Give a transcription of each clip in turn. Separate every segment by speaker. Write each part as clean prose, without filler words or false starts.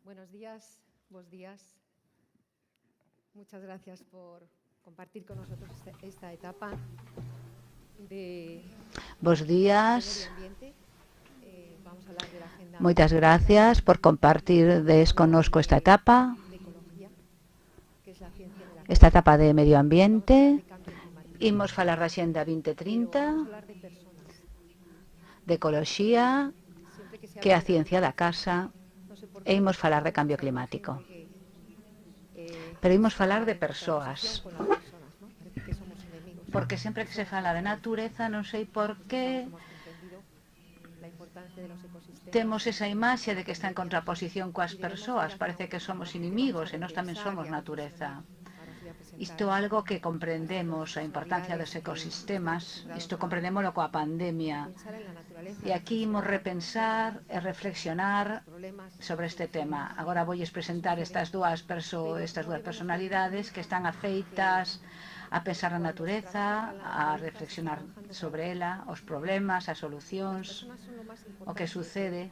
Speaker 1: Buenos días, bos días. Muchas gracias por compartir con nosotros esta etapa de
Speaker 2: Bos días.
Speaker 1: medio ambiente. Vamos a hablar de la agenda.
Speaker 2: Moitas gracias por compartir connosco esta etapa,
Speaker 1: de ecología, que es la ciencia de la
Speaker 2: esta etapa de medio ambiente.
Speaker 1: cambio climático.
Speaker 2: Imos falar da Xenda
Speaker 1: Pero vamos a
Speaker 2: 2030,
Speaker 1: hablar de personas.
Speaker 2: de ecoloxía,
Speaker 1: Siempre que se
Speaker 2: que é
Speaker 1: habla
Speaker 2: a ciencia da casa,
Speaker 1: no sé por
Speaker 2: e
Speaker 1: qué,
Speaker 2: imos falar de cambio
Speaker 1: esta imagen
Speaker 2: climático.
Speaker 1: que
Speaker 2: Pero imos
Speaker 1: está
Speaker 2: falar de
Speaker 1: en contraposición
Speaker 2: persoas,
Speaker 1: con las personas, ¿no? Parece que somos enemigos.
Speaker 2: porque sempre que se fala de natureza, non sei por qué,
Speaker 1: Hemos comprendido la importancia de los ecosistemas.
Speaker 2: temos esa imaxe de que está en contraposición coas persoas, parece que somos inimigos e nós tamén somos natureza. Isto é algo que comprendemos, a importancia dos ecosistemas, isto comprendémoslo coa pandemia. E aquí imos repensar e reflexionar sobre este tema. Agora voulles presentar estas dúas personalidades que están afeitas a pensar na natureza, a reflexionar sobre ela, os problemas, as solucións, o que sucede.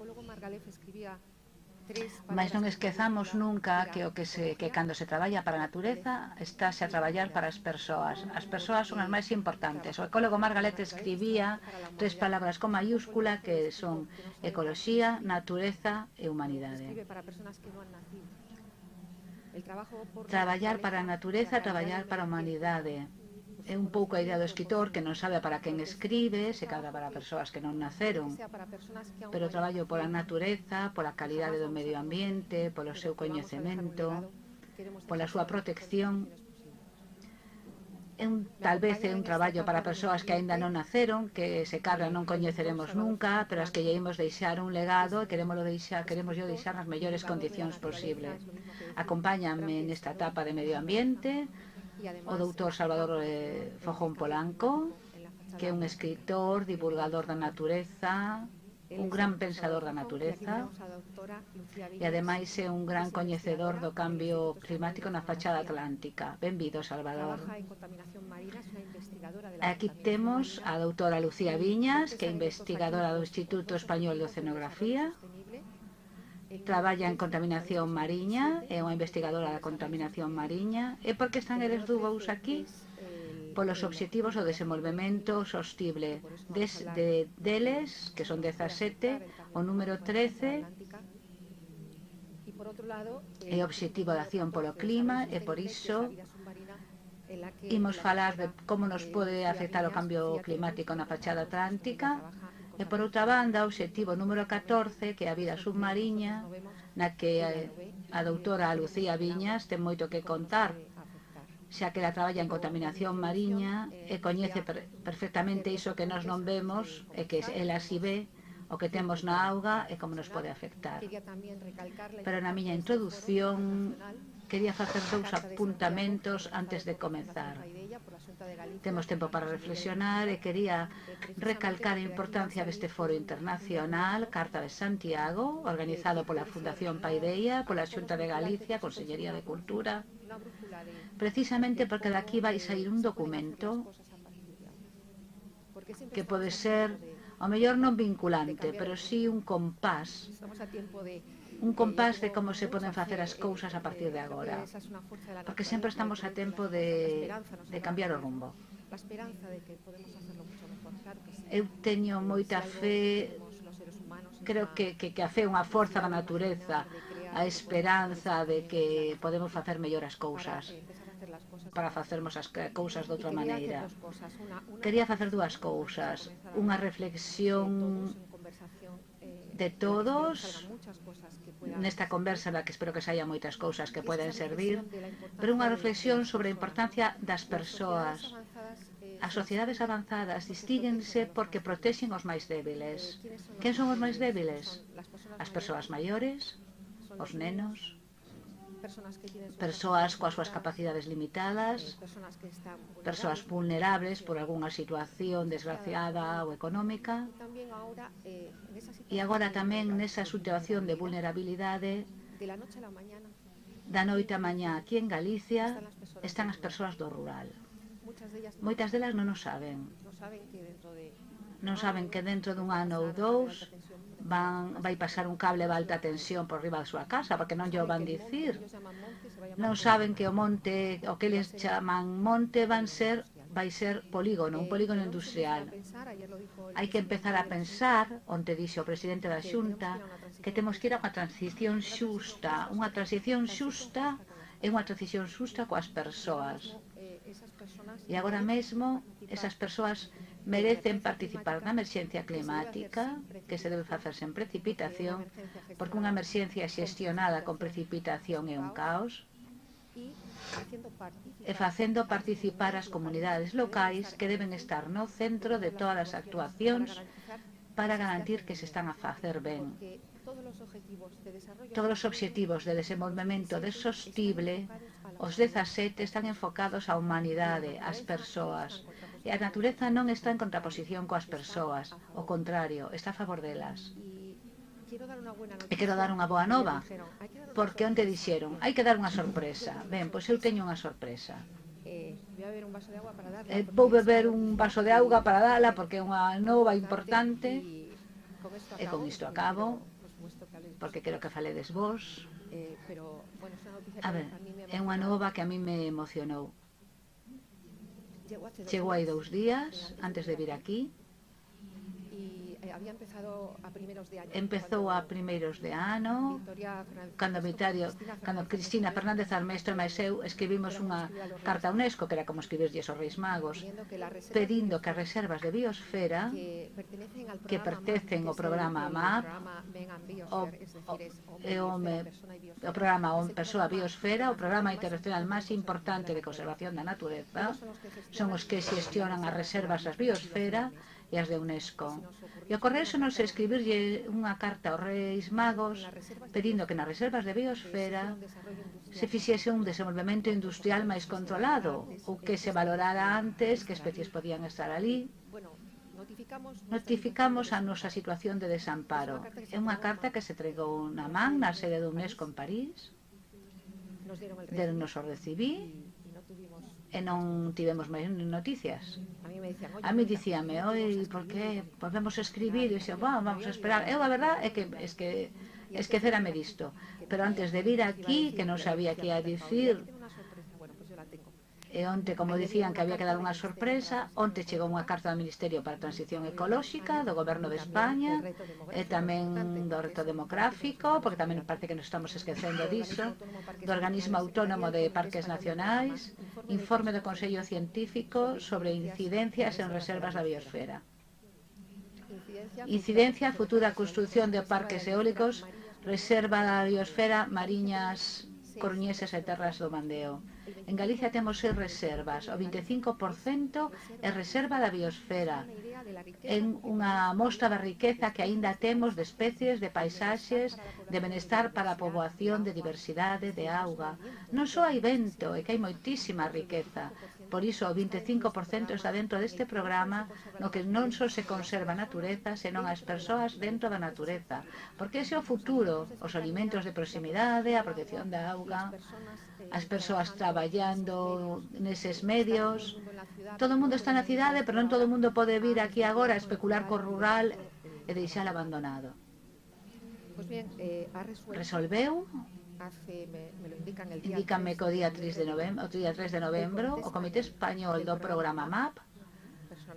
Speaker 2: Mas non esquezamos nunca que cando se traballa para a natureza, estáse a traballar para as persoas. As persoas son as máis importantes. O ecólogo Margaret escribía 3 palabras con mayúscula que son ecoloxía, natureza e humanidade. Traballar para a natureza, traballar para a humanidade. É un pouco a idea do escritor que non sabe para quen escribe, se cadra para persoas que non naceron, pero traballo pola natureza, pola calidade do medio ambiente, polo seu coñecemento, pola súa protección. Tal vez é un traballo para persoas que aínda non naceron, que se cadra non coñeceremos nunca, pero as que lle imos deixar un legado e queremos deixar nas mellores condicións posibles. Acompáñame nesta etapa de medio ambiente o doutor Salvador Fojón Polanco, que é un escritor, divulgador da natureza, un gran pensador da natureza e ademais é un gran coñecedor do cambio climático na fachada atlántica. Benvido, Salvador. Aquí temos a doutora Lucía Viñas, que é investigadora do Instituto Español de Oceanografía. Traballa en contaminación mariña, é unha investigadora da contaminación mariña. E por que están eles dúos aquí? Polos obxectivos do desenvolvemento sostible deles, que son 17, o número 13 é o obxectivo de acción polo clima, e por iso imos falar de como nos pode afectar o cambio climático na fachada atlántica. E por outra banda, o obxectivo número 14, que é a vida submarina, na que a doutora Lucía Viñas ten moito que contar, xa que ela traballa en contaminación mariña e coñece perfectamente iso que nós non vemos e que ela si ve, o que temos na auga e como nos pode afectar. Pero na miña introducción quería facer 2 apuntamentos antes de comenzar. Temos tempo para reflexionar e quería recalcar a importancia deste foro internacional Carta de Santiago, organizado pola Fundación Paideia, pola Xunta de Galicia, Consellería de Cultura, precisamente porque daqui vai sair un documento que pode ser, ao mellor non vinculante, pero sí un compás de como se poden facer as cousas a partir de agora, porque sempre estamos a tempo de cambiar o rumbo. Eu teño moita fe, creo que a fe é unha forza da natureza, a esperanza de que podemos facer mellor as cousas, para facermos as cousas de outra maneira. Quería facer 2 cousas, unha reflexión de todos nesta conversa na que espero que saia moitas cousas que poden servir, pero unha reflexión sobre a importancia das persoas. As sociedades avanzadas distínguense porque protexen os máis débiles. Quen son os máis débiles? As persoas maiores, os nenos, persoas coas súas capacidades limitadas, persoas vulnerables por algunha situación desgraciada ou económica. E agora tamén nesa situación de vulnerabilidade, da noite a mañá aquí en Galicia están as persoas do rural. Moitas delas non o saben. Non saben que dentro dun ano ou 2 vai pasar un cable de alta tensión por riba da súa casa, porque non lle van dicir. Non saben que o monte, o que eles chaman monte, vai ser polígono, un polígono industrial. Hai que empezar a pensar, onde dixe o presidente da Xunta, que temos que ir a unha transición xusta. Unha transición xusta é unha transición xusta coas persoas. E agora mesmo, esas persoas merecen participar na emerxencia climática, que se debe facer sen precipitación, porque unha emerxencia xestionada con precipitación é un caos, e facendo participar as comunidades locais que deben estar no centro de todas as actuacións para garantir que se están a facer ben. Todos os obxectivos de desenvolvemento sostible, os 17, están enfocados á humanidade, ás persoas. E a natureza non está en contraposición coas persoas, ao contrario, está a favor delas. E quero dar unha boa nova, porque onde dixeron, hai que dar unha sorpresa. Ben, pois eu teño unha sorpresa. Vou beber un vaso de auga para dala, porque é unha nova importante. E con isto acabo, porque quero que faledes vos. A ver, é unha nova que a mí me emocionou. Chegou hai 2 días, antes de vir aquí. Empezou a primeiros de ano, cando Cristina Fernández Armesto e máis eu escribimos unha carta a UNESCO, que era como escribirlles aos Reis Magos, pedindo que as reservas de biosfera que pertencen ao programa MAP, o programa Persoa Biosfera, o programa internacional máis importante de conservación da natureza, son os que xestionan as reservas das biosfera e as de UNESCO. E ocorrerse nos escribirlle unha carta aos Reis Magos pedindo que nas reservas de biosfera se fixese un desenvolvemento industrial máis controlado, ou que se valorara antes que especies podían estar ali. Notificamos a nosa situación de desamparo. É unha carta que se entregou na man na sede do UNESCO en París. Deronnos o recibí e non tivemos máis noticias. A mí dicíame, oi, por que volvemos a escribir? E dixo, vamos a esperar. Eu, a verdad, é que esquecerame disto. Pero antes de vir aquí, que non sabía que ia dicir, e onte, como dicían que había que dar unha sorpresa, onte chegou unha carta do Ministerio para a Transición Ecolóxica, do Goberno de España, e tamén do reto demográfico, porque tamén parece que nos estamos esquecendo diso, do Organismo Autónomo de Parques Nacionais, informe do Consello Científico sobre incidencias en reservas da biosfera. Incidencia, futura construción de parques eólicos, reserva da biosfera, mariñas, coruñesas e terras do Mandeo. En Galicia temos 6 reservas, o 25% é reserva da biosfera, en unha mostra da riqueza que aínda temos de especies, de paisaxes, de benestar para a poboación, de diversidade, de auga. Non só hai vento, é que hai moitísima riqueza. Por iso o 25% está dentro deste programa no que non só se conserva a natureza, senón as persoas dentro da natureza. Porque ese é o futuro, os alimentos de proximidade, a protección da auga, as persoas traballando neses medios. Todo o mundo está na cidade, pero non todo o mundo pode vir aquí agora a especular co rural e deixar abandonado. Resolveu, indícanme que o día 3 de novembro, o Comité Español do Programa MAP,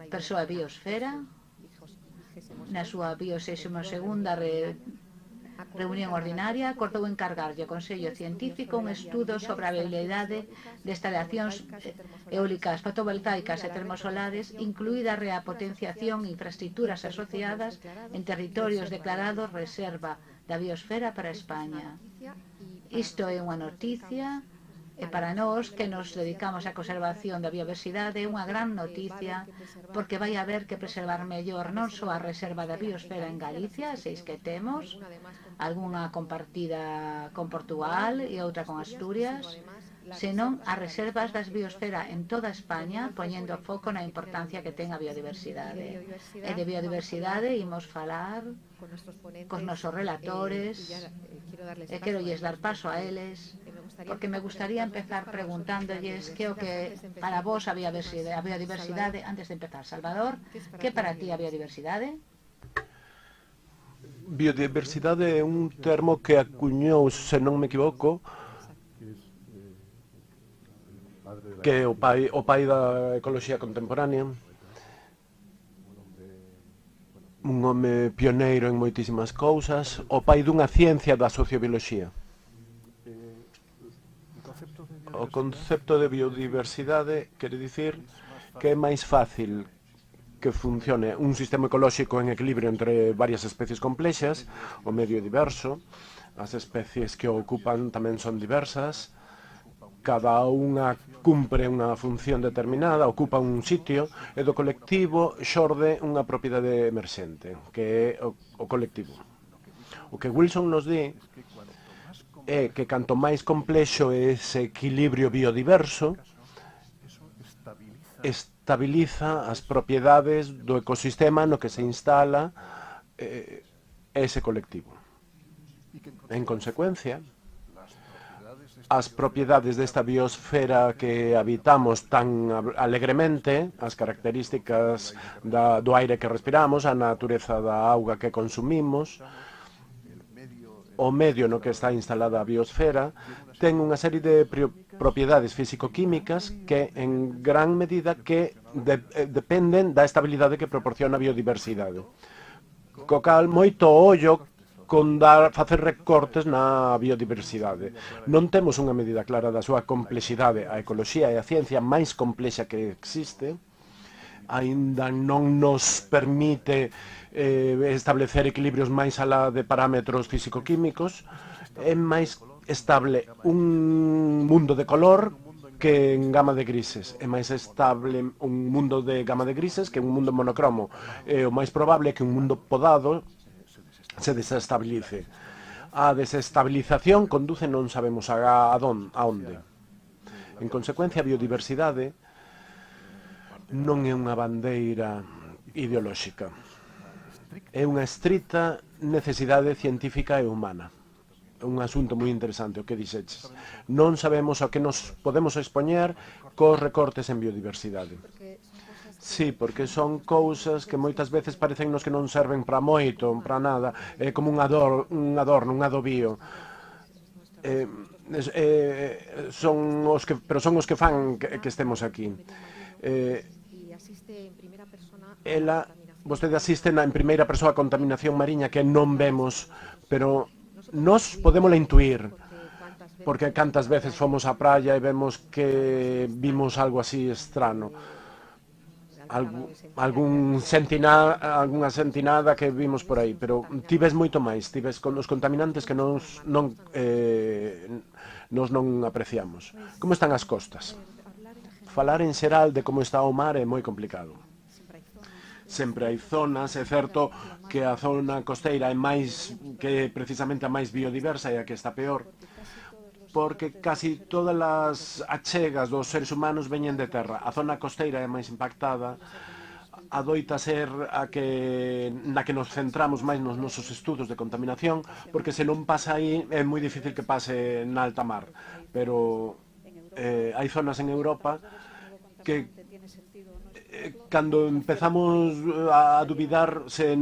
Speaker 2: Persoa Biosfera, na súa 22ª reunión ordinaria, acordou encargarlle ao Consello Científico un estudo sobre a viabilidade de instalacións eólicas fotovoltaicas e termosolares, incluída a reapotenciación e infraestructuras asociadas en territorios declarados reserva da biosfera para España. Isto é unha noticia, e para nós que nos dedicamos á conservación da biodiversidade é unha gran noticia, porque vai haber que preservar mellor non só a reserva da biosfera en Galicia, 6 que temos, algunha compartida con Portugal e outra con Asturias, senón as reservas das biosfera en toda España, poñendo foco na importancia que ten a biodiversidade. E de biodiversidade imos falar cos nosos relatores, e quero lles dar paso a eles, porque me gustaría empezar preguntándolles que o que para vos a biodiversidade antes de empezar. Salvador, que para ti a biodiversidade?
Speaker 3: Biodiversidade é un termo que acuñou, se non me equivoco, que é o pai da ecoloxía contemporánea, un home pioneiro en moitísimas cousas, o pai dunha ciencia da sociobioloxía. O concepto de biodiversidade quere dicir que é máis fácil que funcione un sistema ecolóxico en equilibrio entre varias especies complexas, o medio diverso, as especies que o ocupan tamén son diversas, cada unha cumpre unha función determinada, ocupa un sitio, e do colectivo xorde unha propiedade emerxente, que é o colectivo. O que Wilson nos di é que canto máis complexo é ese equilibrio biodiverso, estabiliza as propiedades do ecosistema no que se instala ese colectivo. En consecuencia, as propiedades desta biosfera que habitamos tan alegremente, as características do aire que respiramos, a natureza da auga que consumimos, o medio no que está instalada a biosfera, ten unha serie de propiedades físico-químicas que en gran medida que dependen da estabilidade que proporciona a biodiversidade. Co cal, moito ollo con facer recortes na biodiversidade. Non temos unha medida clara da súa complexidade. A ecoloxía é a ciencia máis complexa que existe, aínda non nos permite establecer equilibrios máis alá de parámetros físico-químicos. É máis estable un mundo de color que en gama de grises. É máis estable un mundo de gama de grises que un mundo monocromo. É o máis probable que un mundo podado se desestabilice. A desestabilización conduce non sabemos a onde. En consecuencia, a biodiversidade non é unha bandeira ideolóxica. É unha estrita necesidade científica e humana. Un asunto moi interesante o que dixeches. Non sabemos ao que nos podemos expoñer cos recortes en biodiversidade. Sí, porque son cousas que moitas veces parecennos que non serven para moito, para nada. É como un adorno, un adobío. Pero son os que fan que estemos aquí. Vostede asiste en primeira persoa a contaminación mariña que non vemos, pero nós podémola intuir, porque cantas veces fomos á praia e vemos que vimos algo así estrano. Algunha sentinada que vimos por aí, pero ti ves moito máis, ti ves con os contaminantes que nos non apreciamos. Como están as costas? Falar en xeral de como está o mar é moi complicado. Sempre hai zonas, é certo que a zona costeira é máis, que precisamente a máis biodiversa e a que está peor, porque casi todas as achegas dos seres humanos veñen de terra. A zona costeira é máis impactada, adoita ser na que nos centramos máis nos nosos estudos de contaminación, porque se non pasa aí é moi difícil que pase na alta mar. Pero hai zonas en Europa que cando empezamos a dubidar se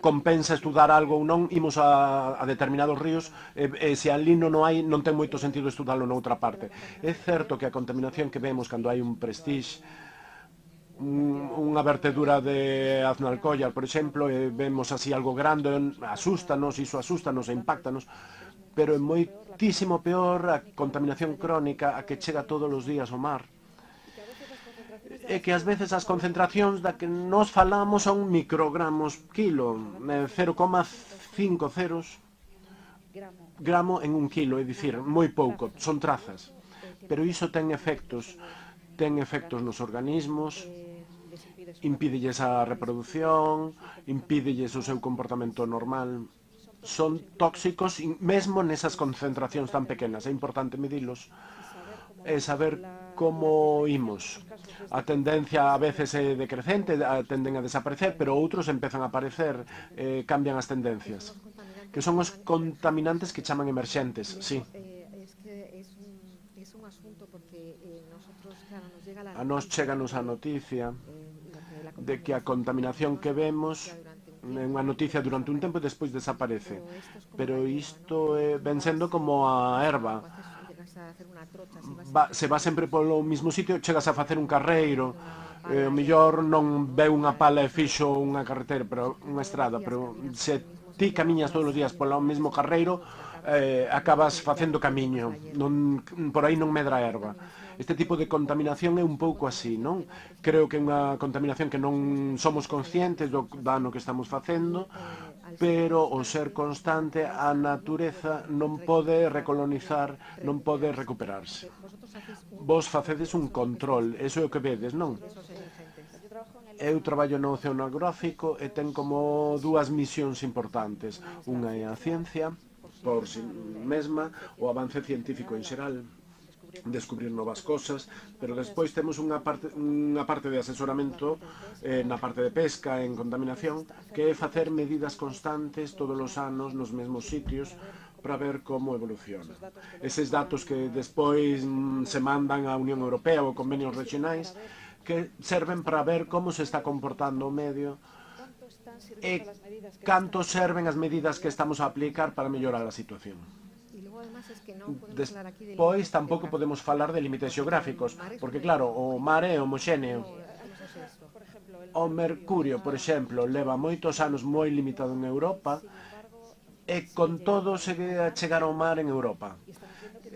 Speaker 3: compensa estudar algo ou non, imos a determinados ríos e se ali non hai, non ten moito sentido estudalo noutra parte. É certo que a contaminación que vemos cando hai un Prestige, unha vertedura de Aznalcóllar, por exemplo, e vemos así algo grande, asústanos, iso asústanos e impactanos, pero é moitísimo peor a contaminación crónica a que chega todos os días ao mar. É que ás veces as concentracións da que nos falamos son microgramos quilo, 0,5 ceros gramo en un quilo, é dicir, moi pouco, son trazas. Pero iso ten efectos nos organismos, impídelles a reproducción, impídelles o seu comportamento normal. Son tóxicos mesmo nesas concentracións tan pequenas, é importante medilos e saber como imos. A tendencia a veces é decrecente, tenden a desaparecer, pero outros empezan a aparecer, cambian as tendencias. Que son os contaminantes que chaman emerxentes, sí. A nos cheganos a noticia de que a contaminación que vemos unha noticia durante un tempo e despois desaparece. Pero isto ven sendo como a erva. Se va sempre polo mismo sitio, chegas a facer un carreiro, o mellor non veu unha pala e fixo unha carretera, pero unha estrada, pero se ti camiñas todos os días polo mesmo carreiro, acabas facendo camiño, por aí non medra a erva. Este tipo de contaminación é un pouco así, non? Creo que é unha contaminación que non somos conscientes do dano que estamos facendo, pero o ser constante, a natureza non pode recolonizar, non pode recuperarse. Vos facedes un control, eso é o que vedes, non? Eu traballo no oceanográfico e ten como dúas misións importantes. Unha é a ciencia, por si mesma, o avance científico en xeral, descubrir novas cosas, pero despois temos unha parte de asesoramento na parte de pesca, en contaminación, que é facer medidas constantes todos os anos nos mesmos sitios para ver como evoluciona. Eses datos que despois se mandan á Unión Europea ou convenios regionais que serven para ver como se está comportando o medio e canto serven as medidas que estamos a aplicar para mellorar a situación. Despois tampouco podemos falar de límites xeográficos, porque claro, o mar é homoxéneo. O mercurio, por exemplo, leva moitos anos moi limitado en Europa e con todo segue a chegar ao mar en Europa.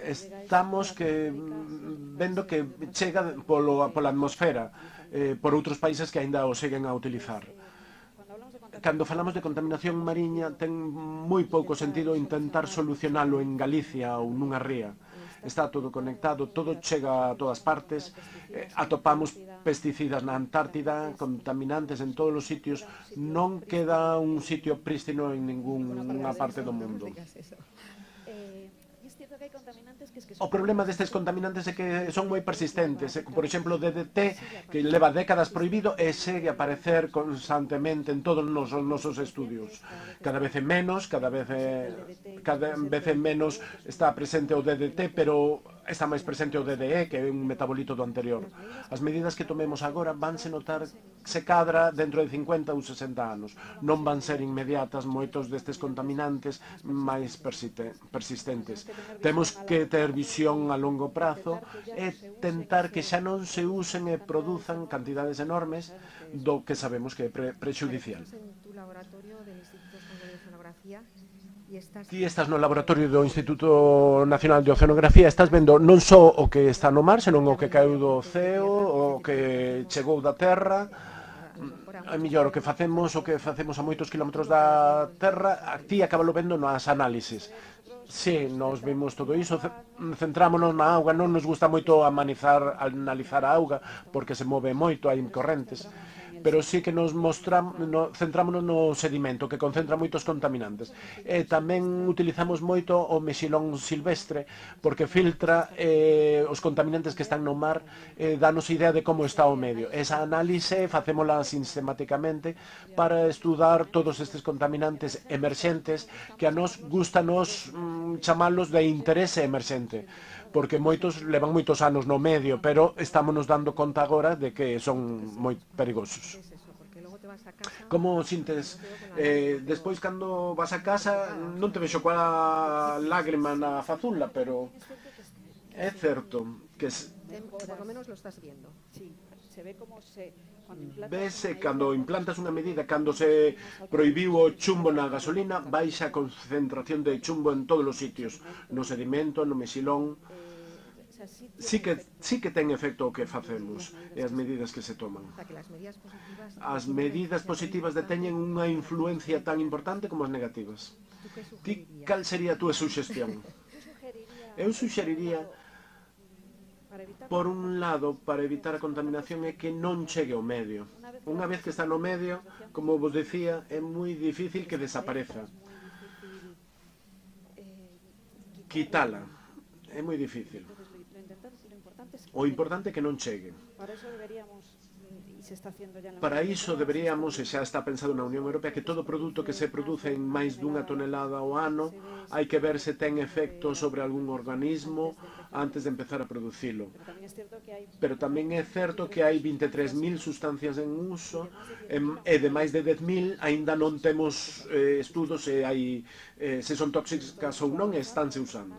Speaker 3: Estamos vendo que chega pola atmosfera por outros países que aínda o seguen a utilizar. Cando falamos de contaminación mariña ten moi pouco sentido intentar solucionalo en Galicia ou nunha ría. Está todo conectado, todo chega a todas partes, atopamos pesticidas na Antártida, contaminantes en todos os sitios, non queda un sitio prístino en ninguna parte do mundo. O problema destes contaminantes é que son moi persistentes. Por exemplo, o DDT, que leva décadas prohibido e segue a aparecer constantemente en todos os nosos estudios. Cada vez menos está presente o DDT, pero está máis presente o DDE, que é un metabolito do anterior. As medidas que tomemos agora vanse notar se cadra dentro de 50 ou 60 anos. Non van ser inmediatas moitos destes contaminantes máis persistentes. Temos que ter visión a longo prazo e tentar que xa non se usen e produzan cantidades enormes do que sabemos que é prexudicial. Ti estás no laboratorio do Instituto Nacional de Oceanografía, estás vendo non só o que está no mar, senón o que caeu do ceo, o que chegou da terra. É mellor o que facemos a moitos kilómetros da terra, ti acabalo vendo nas análisis. Sí, nos vimos todo iso, centrámonos na auga, non nos gusta moito analizar a auga porque se move moito, hai correntes, pero sí que nos centrámonos no sedimento que concentra moitos contaminantes. E tamén utilizamos moito o mexilón silvestre porque filtra os contaminantes que están no mar, danos idea de como está o medio. Esa análise facémola sistemáticamente para estudar todos estes contaminantes emerxentes que a nos gustanos chamalos de interese emerxente, porque moitos levan moitos anos no medio, pero estámonos dando conta agora de que son moi perigosos. Como sintes? Despois, cando vas a casa, non te vexo coa lágrima na fazulla, pero é certo que...
Speaker 1: Por lo menos lo estás viendo.
Speaker 3: Vese, cando implantas unha medida, cando se prohibiu o chumbo na gasolina, baixa a concentración de chumbo en todos os sitios, no sedimento, no mexilón. Sí que ten efecto o que facemos e as medidas que se toman. As medidas positivas deteñen unha influencia tan importante como as negativas. Ti, cal sería a túa suxestión? Eu suxeriría, por un lado, para evitar a contaminación, é que non chegue ao medio. Unha vez que está no medio, como vos decía, é moi difícil que desapareza. Quitala é moi difícil. O importante é que non chegue. Para iso deberíamos, e xa está pensado na Unión Europea, que todo produto que se produce en máis dunha tonelada ao ano hai que ver se ten efecto sobre algún organismo antes de empezar a producilo. Pero tamén é certo que hai 23.000 sustancias en uso e de máis de 10.000 aínda non temos estudos se son tóxicas ou non e estánse usando.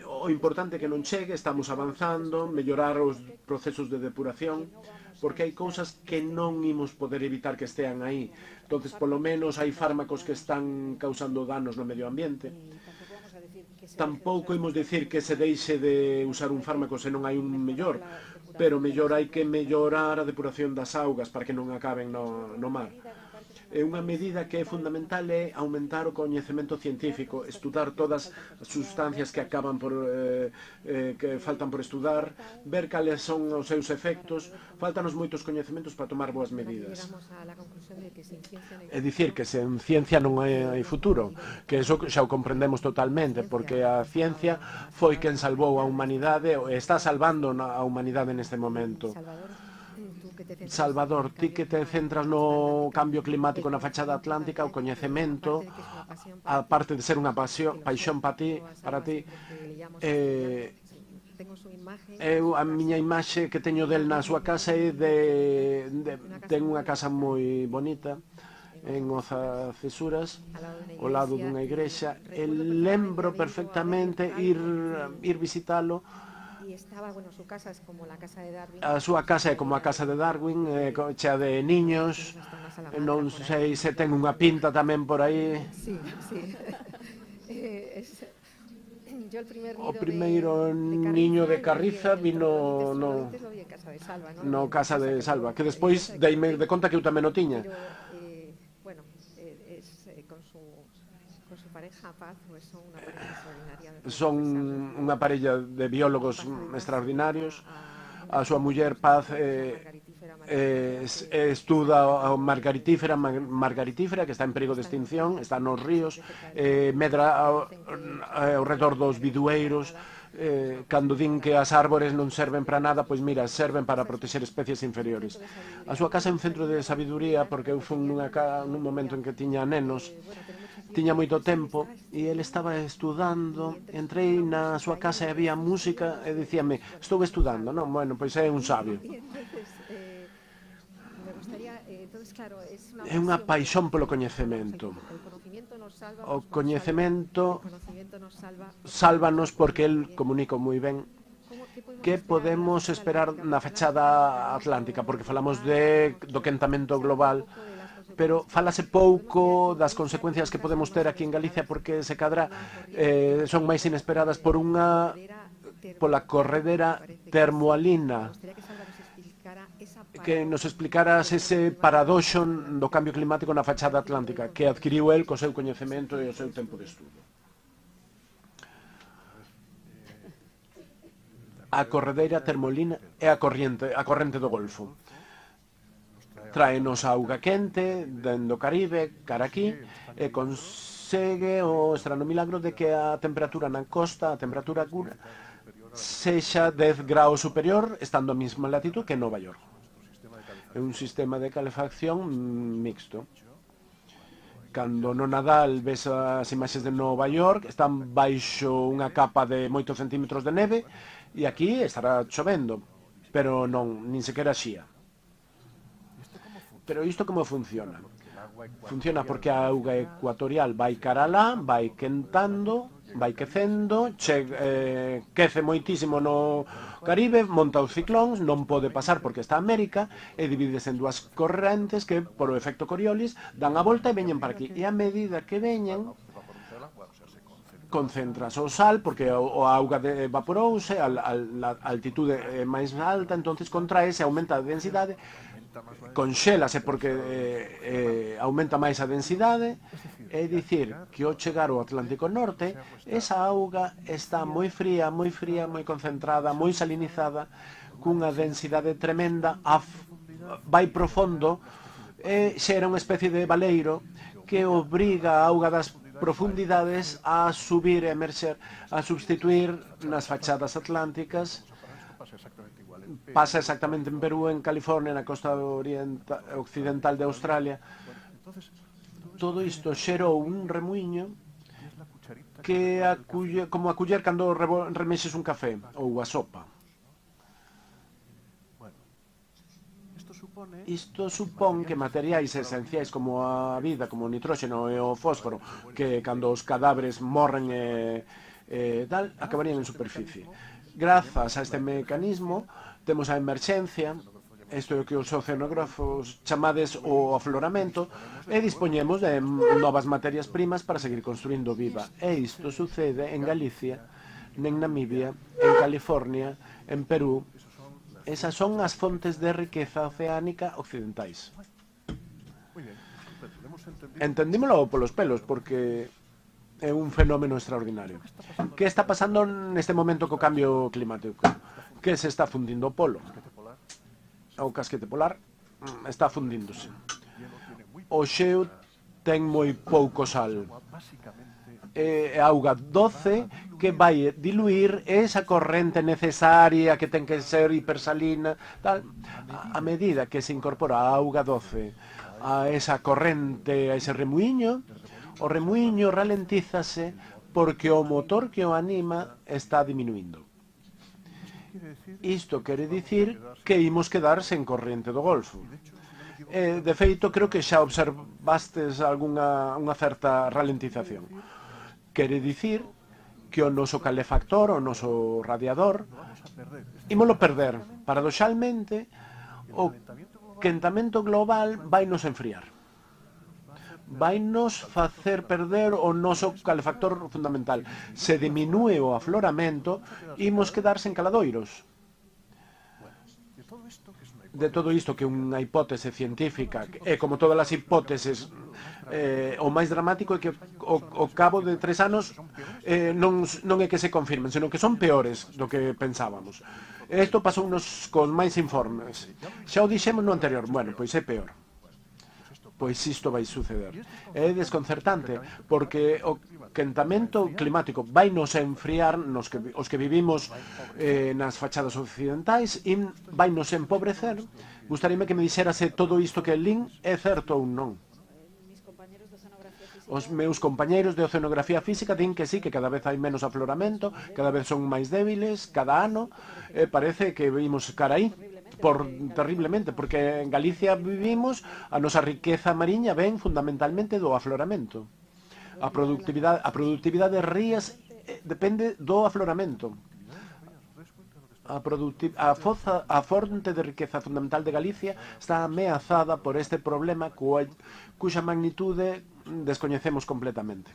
Speaker 3: O importante é que non chegue, estamos avanzando, mellorar os procesos de depuración, porque hai cousas que non imos poder evitar que estean aí. Entonces, polo menos, hai fármacos que están causando danos no medio ambiente. Tampouco imos dicir que se deixe de usar un fármaco se non hai un mellor, pero mellor hai que mellorar a depuración das augas para que non acaben no mar. Unha medida que é fundamental é aumentar o coñecemento científico, estudar todas as sustancias que acaban que faltan por estudar, ver cales son os seus efectos. Faltanos moitos coñecementos para tomar boas medidas. É dicir que sen ciencia non hai futuro, que eso xa o comprendemos totalmente, porque a ciencia foi quen salvou a humanidade e está salvando a humanidade neste momento. Salvador, ti que te centras no cambio climático na fachada atlántica, o coñecemento, aparte de ser unha paixón para ti, a miña imaxe que teño del na súa casa é ten unha casa moi bonita en Oza Cesuras, ao lado dunha igrexa, e lembro perfectamente ir visitalo. A súa casa é como a casa de Darwin, chea de niños, non sei se ten unha pinta tamén por aí.
Speaker 1: Sí.
Speaker 3: O primeiro niño de Carriza vino no Casa de Salva, que despois deime de conta que eu tamén o tiña. Son unha parella de biólogos extraordinarios. A súa muller Paz estuda a margaritífera que está en perigo de extinción, está nos ríos, medra ao redor dos bidueiros. Cando din que as árbores non serven para nada, pois mira, serven para proteger especies inferiores. A súa casa é un centro de sabiduría, porque eu fui nun momento en que tiña nenos, tiña moito tempo, e ele estaba estudando. Entrei na súa casa e había música e dicíame, estou estudando, non? Bueno, pois é un sabio. É unha paixón polo coñecemento. O coñecemento sálvanos porque el comunica moi ben. Que podemos esperar na fachada atlántica? Porque falamos do quentamento global, pero fálase pouco das consecuencias que podemos ter aquí en Galicia, porque se cadra son máis inesperadas pola corredera termoalina. Que nos explicaras ese paradoxo do cambio climático na fachada atlántica que adquiriu el co seu coñecemento e o seu tempo de estudo. A corredeira termoalina é a corrente do Golfo. Traenos auga quente dende o Caribe cara aquí e consegue o extraño milagro de que a temperatura na costa, a temperatura sexa 10 graus superior estando a mesma latitud que Nova York. É un sistema de calefacción mixto. Cando no Nadal ves as imaxes de Nova York, están baixo unha capa de moitos centímetros de neve, e aquí estará chovendo, pero non, nin sequera xía. Pero isto como funciona? Funciona porque a auga ecuatorial vai cara alá, vai quentando, vai quecendo, quece moitísimo no Caribe, monta os ciclóns, non pode pasar porque está América, e divídese en dúas correntes que, por o efecto Coriolis, dan a volta e veñen para aquí. E a medida que veñen, concentras o sal, porque a auga evaporouse, a altitude é máis alta, entonces contraese, aumenta a densidade, conxélase porque aumenta máis a densidade. É dicir, que ao chegar ao Atlántico Norte, esa auga está moi fría, moi concentrada, moi salinizada, cunha densidade tremenda, vai profundo, e xera unha especie de baleiro que obriga a auga das profundidades a subir e emerxer, a substituir nas fachadas atlánticas. pasa exactamente en Perú, en California, na costa occidental de Australia. Todo isto xerou un remuiño que como a culler cando remexes un café ou a sopa. Isto supón que materiais esenciais como a vida, como o nitróxeno e o fósforo, que cando os cadáveres morren tal, acabarían en superficie. Grazas a este mecanismo, temos a emerxencia, isto é o que os oceanógrafos chamades o afloramento, e dispoñemos de novas materias primas para seguir construindo vida. E isto sucede en Galicia, en Namibia, en California, en Perú. Esas son as fontes de riqueza oceánica occidentais. Entendímolo polos pelos, porque é un fenómeno extraordinario. Que está pasando neste momento co cambio climático? Que se está fundindo o polo. O casquete polar está fundíndose. O xeo ten moi pouco sal. É auga doce que vai diluir esa corrente necesaria que ten que ser hipersalina, tal. A medida que se incorpora a auga doce a esa corrente, a ese remuiño, o remuiño ralentízase porque o motor que o anima está diminuindo. Isto quere dicir que imos quedar sen corrente do Golfo. De feito, creo que xa observastes unha certa ralentización. Quere dicir que o noso calefactor, o noso radiador, ímolo perder. Paradoxalmente, o quentamento global vai nos enfriar. Vai nos facer perder o noso calefactor fundamental. Se diminúe o afloramento, imos quedar sen caladoiros. De todo isto, que é unha hipótese científica, e como todas as hipóteses, o máis dramático é que ao cabo de 3 anos non é que se confirmen, senón que son peores do que pensábamos. Isto pasounos con máis informes. Xa o dixemos no anterior, bueno, pois é peor. Pois isto vai suceder. É desconcertante, porque o quentamento climático vai nos enfriar, os que vivimos nas fachadas occidentais, e vai nos empobrecer. Gustaríame que me dixera se todo isto que lin é certo ou non. Os meus compañeiros de oceanografía física din que sí, que cada vez hai menos afloramento, cada vez son máis débiles, cada ano, parece que vimos cara aí. Terriblemente, porque en Galicia vivimos, a nosa riqueza mariña ven fundamentalmente do afloramento. A produtividade de rías depende do afloramento. A fonte de riqueza fundamental de Galicia está ameazada por este problema cuxa magnitude descoñecemos completamente.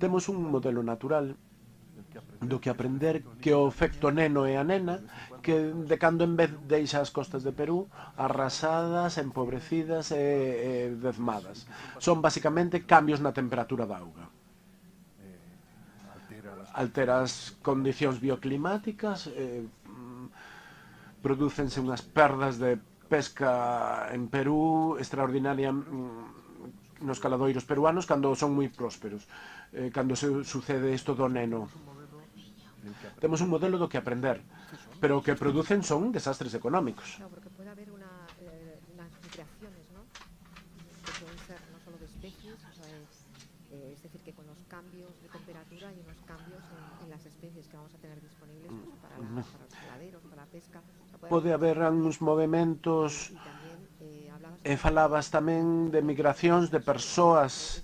Speaker 3: Temos un modelo natural do que aprender que o efecto neno e a nena, que de cando en vez deixa as costas de Perú arrasadas, empobrecidas e dezmadas. Son basicamente cambios na temperatura da auga. Altera as condicións bioclimáticas, prodúcense unhas perdas de pesca en Perú extraordinaria nos caladoiros peruanos cando son moi prósperos, cando sucede isto do neno. Temos un modelo do que aprender, pero o que producen son desastres económicos.
Speaker 1: Claro, porque puede haber unas migraciones, ¿no? Que pueden ser no solo de especies, o sea, es decir, que con los cambios de temperatura hay unos cambios en las especies que vamos a tener disponibles pues, para los caladeros, para la pesca. O sea,
Speaker 3: pode haber uns movimentos, falabas tamén de migracións de persoas.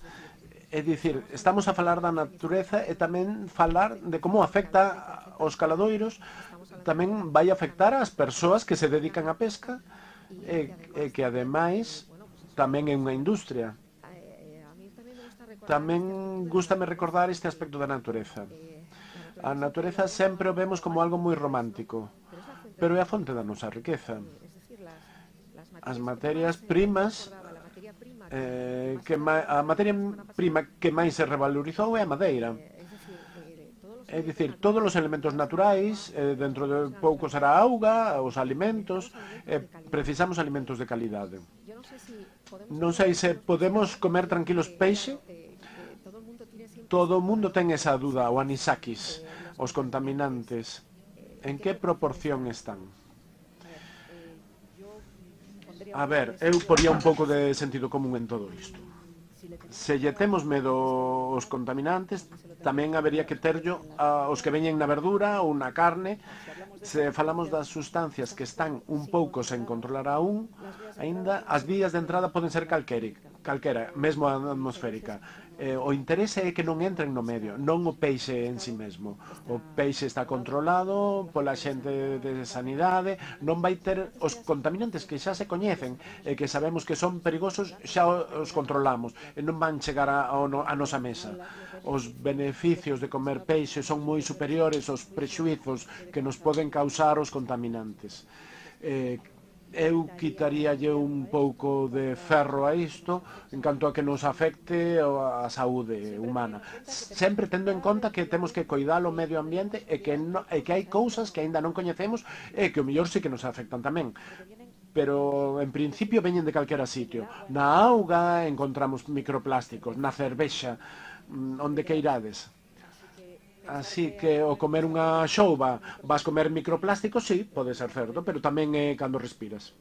Speaker 3: É dicir, estamos a falar da natureza e tamén falar de como afecta aos caladoiros, tamén vai afectar ás persoas que se dedican á pesca e que ademais tamén é unha industria. Tamén gústame recordar este aspecto da natureza. A natureza sempre o vemos como algo moi romántico, pero é a fonte da nosa riqueza. As materias primas, a materia prima que máis se revalorizou é a madeira. É dicir, todos os elementos naturais, dentro de pouco será a auga, os alimentos, precisamos alimentos de calidade. Non sei se podemos comer tranquilos peixe. Todo o mundo ten esa duda, o anisakis, os contaminantes. En que proporción están? A ver, eu poría un pouco de sentido común en todo isto. Se lle temos medo aos contaminantes, tamén habería que terllo aos que veñen na verdura ou na carne. Se falamos das sustancias que están un pouco sen controlar aún, aínda as vías de entrada poden ser calquera, mesmo a atmosférica. O interese é que non entren no medio, non o peixe en si mesmo. O peixe está controlado pola xente de sanidade, non vai ter os contaminantes que xa se coñecen e que sabemos que son perigosos, xa os controlamos e non van chegar a nosa mesa. Os beneficios de comer peixe son moi superiores aos prexuizos que nos poden causar os contaminantes. Eu quitaríalle un pouco de ferro a isto en canto a que nos afecte a saúde humana, sempre tendo en conta que temos que coidar o medio ambiente e que hai cousas que aínda non coñecemos e que o mellor sí que nos afectan tamén, pero en principio veñen de calquera sitio. Na auga encontramos microplásticos, na cervexa, onde que irades. Así que o comer unha xouba vas comer microplásticos, sí, pode ser certo, pero tamén é cando respiras.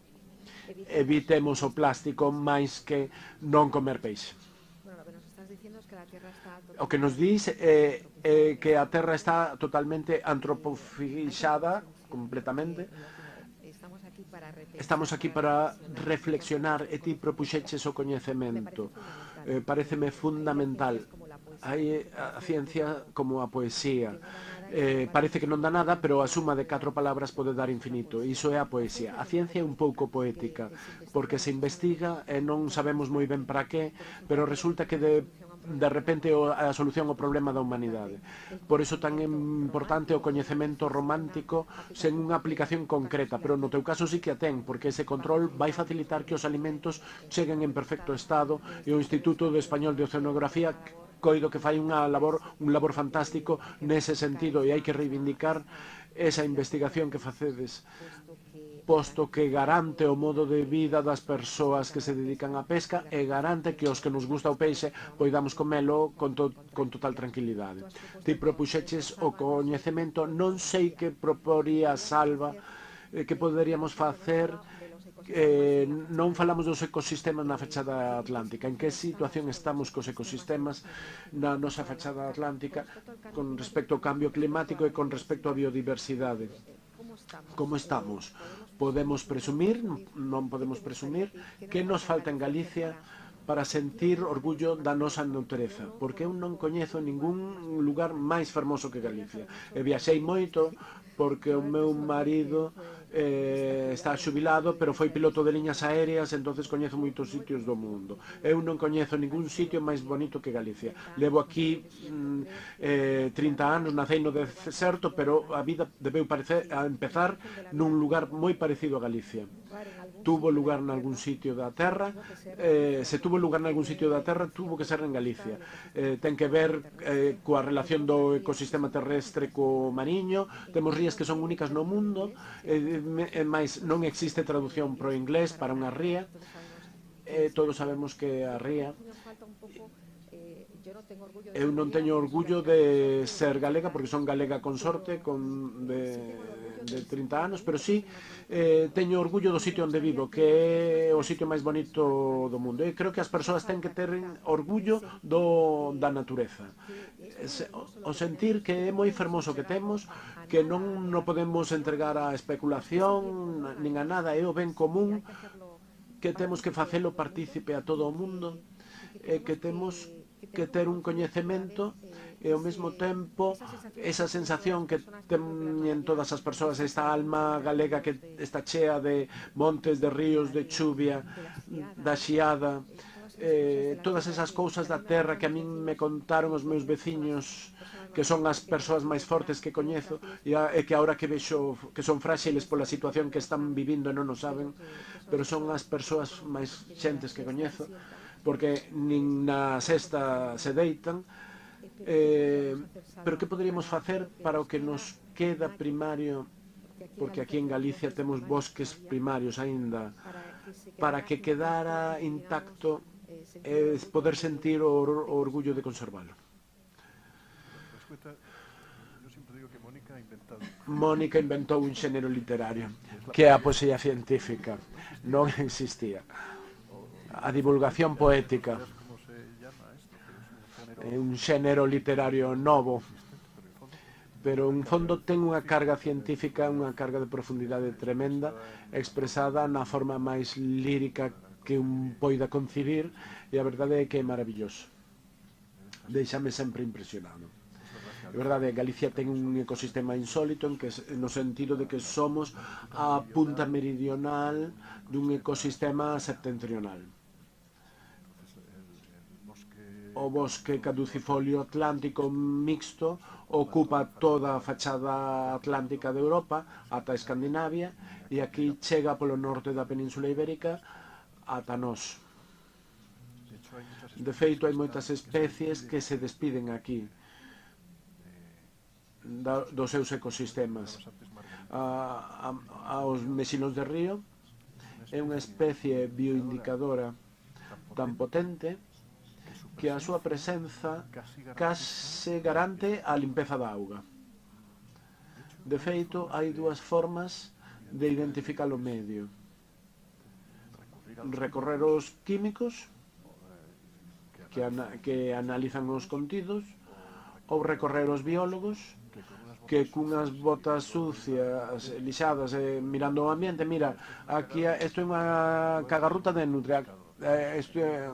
Speaker 3: Evitemos o plástico máis que non comer peixe. O que nos dis é que a Terra está totalmente antropofixada, completamente. Estamos aquí para reflexionar e ti propuxeches o coñecemento. Paréceme fundamental. Hai a ciencia como a poesía. Parece que non dá nada, pero a suma de 4 palabras pode dar infinito. Iso é a poesía. A ciencia é un pouco poética, porque se investiga e non sabemos moi ben para qué, pero resulta que de repente a solución ao problema da humanidade. Por iso tan importante o coñecemento romántico sen unha aplicación concreta, pero no teu caso sí que a ten, porque ese control vai facilitar que os alimentos cheguen en perfecto estado e o Instituto Español de Oceanografía coido que fai un labor fantástico nese sentido e hai que reivindicar esa investigación que facedes, posto que garante o modo de vida das persoas que se dedican á pesca e garante que os que nos gusta o peixe poidamos comelo con total tranquilidade. Ti propuxeches o coñecemento, non sei que proporía Salva, que poderíamos facer. Non falamos dos ecosistemas na fachada atlántica. En que situación estamos cos ecosistemas na nosa fachada atlántica con respecto ao cambio climático e con respecto á biodiversidade? Como estamos? Podemos presumir, non podemos presumir, que nos falta en Galicia para sentir orgullo da nosa natureza, porque eu non coñezo ningún lugar máis fermoso que Galicia. E viaxei moito porque o meu marido está xubilado, pero foi piloto de liñas aéreas, entonces coñezo moitos sitios do mundo. Eu non coñezo ningún sitio máis bonito que Galicia. Levo aquí 30 anos, nacei no deserto, pero a vida debeu empezar nun lugar moi parecido a Galicia. Tuvo lugar nalgún sitio da Terra, se tuvo lugar nalgún sitio da Terra, tuvo que ser en Galicia. Ten que ver coa relación do ecosistema terrestre co mariño, temos rías que son únicas no mundo, mais non existe traducción pro inglés para unha ría, todos sabemos que a ría. Eu non teño orgullo de ser galega, porque son galega con sorte, de 30 anos, pero sí teño orgullo do sitio onde vivo, que é o sitio máis bonito do mundo. E creo que as persoas ten que ter orgullo da natureza. O sentir que é moi fermoso que temos, que non podemos entregar a especulación, nin a nada, é o ben común, que temos que facelo partícipe a todo o mundo, e que temos que ter un coñecemento e ao mesmo tempo esa sensación que teñen todas as persoas, esta alma galega que está chea de montes, de ríos, de chuvia, da xiada, todas esas cousas da terra que a min me contaron os meus veciños, que son as persoas máis fortes que coñezo e que agora que vexo que son fráxiles pola situación que están vivindo e non o saben, pero son as persoas máis xentes que coñezo, porque nin na sexta se deitan, pero que poderíamos facer para o que nos queda primario, porque aquí en Galicia temos bosques primarios aínda, para que quedara intacto e poder sentir o orgullo de conservalo. Mónica inventou un xénero literario, que é a poesía científica. Non existía. A divulgación poética é un xénero literario novo, pero en fondo ten unha carga científica, unha carga de profundidade tremenda, expresada na forma máis lírica que un poida concibir, e a verdade é que é maravilloso. Deixame sempre impresionado. É verdade, Galicia ten un ecosistema insólito no sentido de que somos a punta meridional dun ecosistema septentrional. O bosque caducifolio atlántico mixto ocupa toda a fachada atlántica de Europa ata Escandinavia, e aquí chega polo norte da Península Ibérica ata nós. De feito, hai moitas especies que se despiden aquí dos seus ecosistemas. Os mexilóns de río é unha especie bioindicadora tan potente que a súa presenza case garante a limpeza da auga. De feito, hai dúas formas de identificar o medio: recorrer os químicos que analizan os contidos, ou recorrer os biólogos que cunhas botas sucias, lixadas, mirando o ambiente, mira, aquí isto é unha cagarruta de nutria, isto é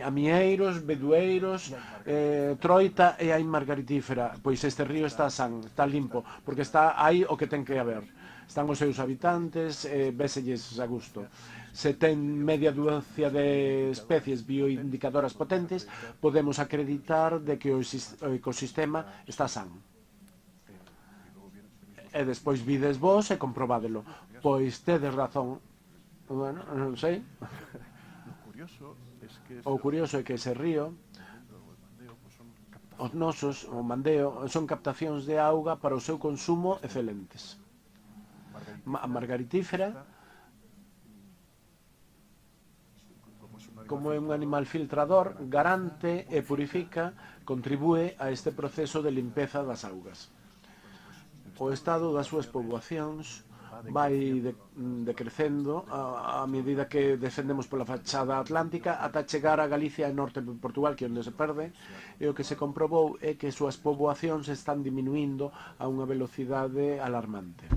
Speaker 3: amieiros, bedueiros, troita, e hai margaritífera. Pois este río está san, está limpo, porque está aí o que ten que haber. Están os seus habitantes, véselles a gusto. Se ten media dúcia de especies bioindicadoras potentes, podemos acreditar de que o ecosistema está san. E despois vides vos e comprobádelo. Pois tedes razón. Bueno, non sei. O curioso é que ese río, os nosos, o Mandeo, son captacións de auga para o seu consumo excelentes. A margaritífera, como é un animal filtrador, garante e purifica, contribúe a este proceso de limpeza das augas. O estado das súas poboacións vai decrecendo a medida que descendemos pola fachada atlántica ata chegar a Galicia e norte de Portugal, que é onde se perde, e o que se comprobou é que as súas poboacións están diminuindo a unha velocidade alarmante.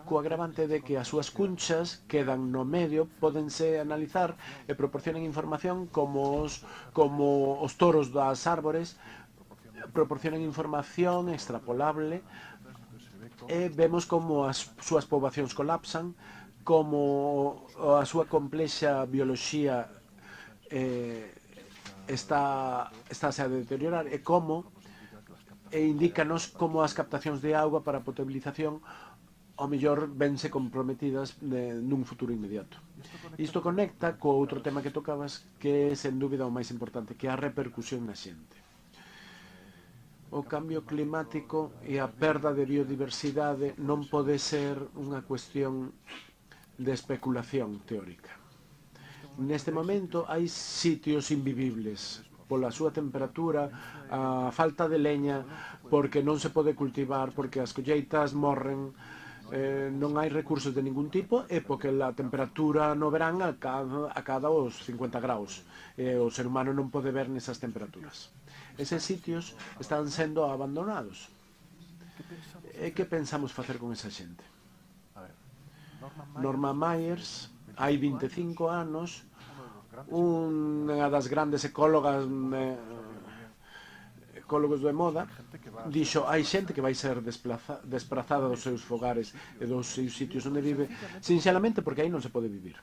Speaker 3: Co agravante de que as súas cunchas quedan no medio, pódense analizar e proporcionan información como os toros das árbores, proporcionan información extrapolable, e vemos como as súas poboacións colapsan, como a súa complexa bioloxía estáse a deteriorar, e indícanos como as captacións de auga para a potabilización ao mellor vense comprometidas nun futuro inmediato. Isto conecta co outro tema que tocabas, que é sen dúbida o máis importante, que é a repercusión na xente. O cambio climático e a perda de biodiversidade non pode ser unha cuestión de especulación teórica. Neste momento hai sitios invivibles pola súa temperatura, a falta de leña, porque non se pode cultivar, porque as colleitas morren, non hai recursos de ningún tipo, e porque a temperatura no verán acada os 50 graus. O ser humano non pode ver nesas temperaturas. Eses sitios están sendo abandonados. E que pensamos facer con esa xente? Norma Myers, hai 25 anos, unha das grandes ecólogos de moda, dixo, hai xente que vai ser desprazada dos seus fogares e dos seus sitios onde vive, sinxelamente porque aí non se pode vivir.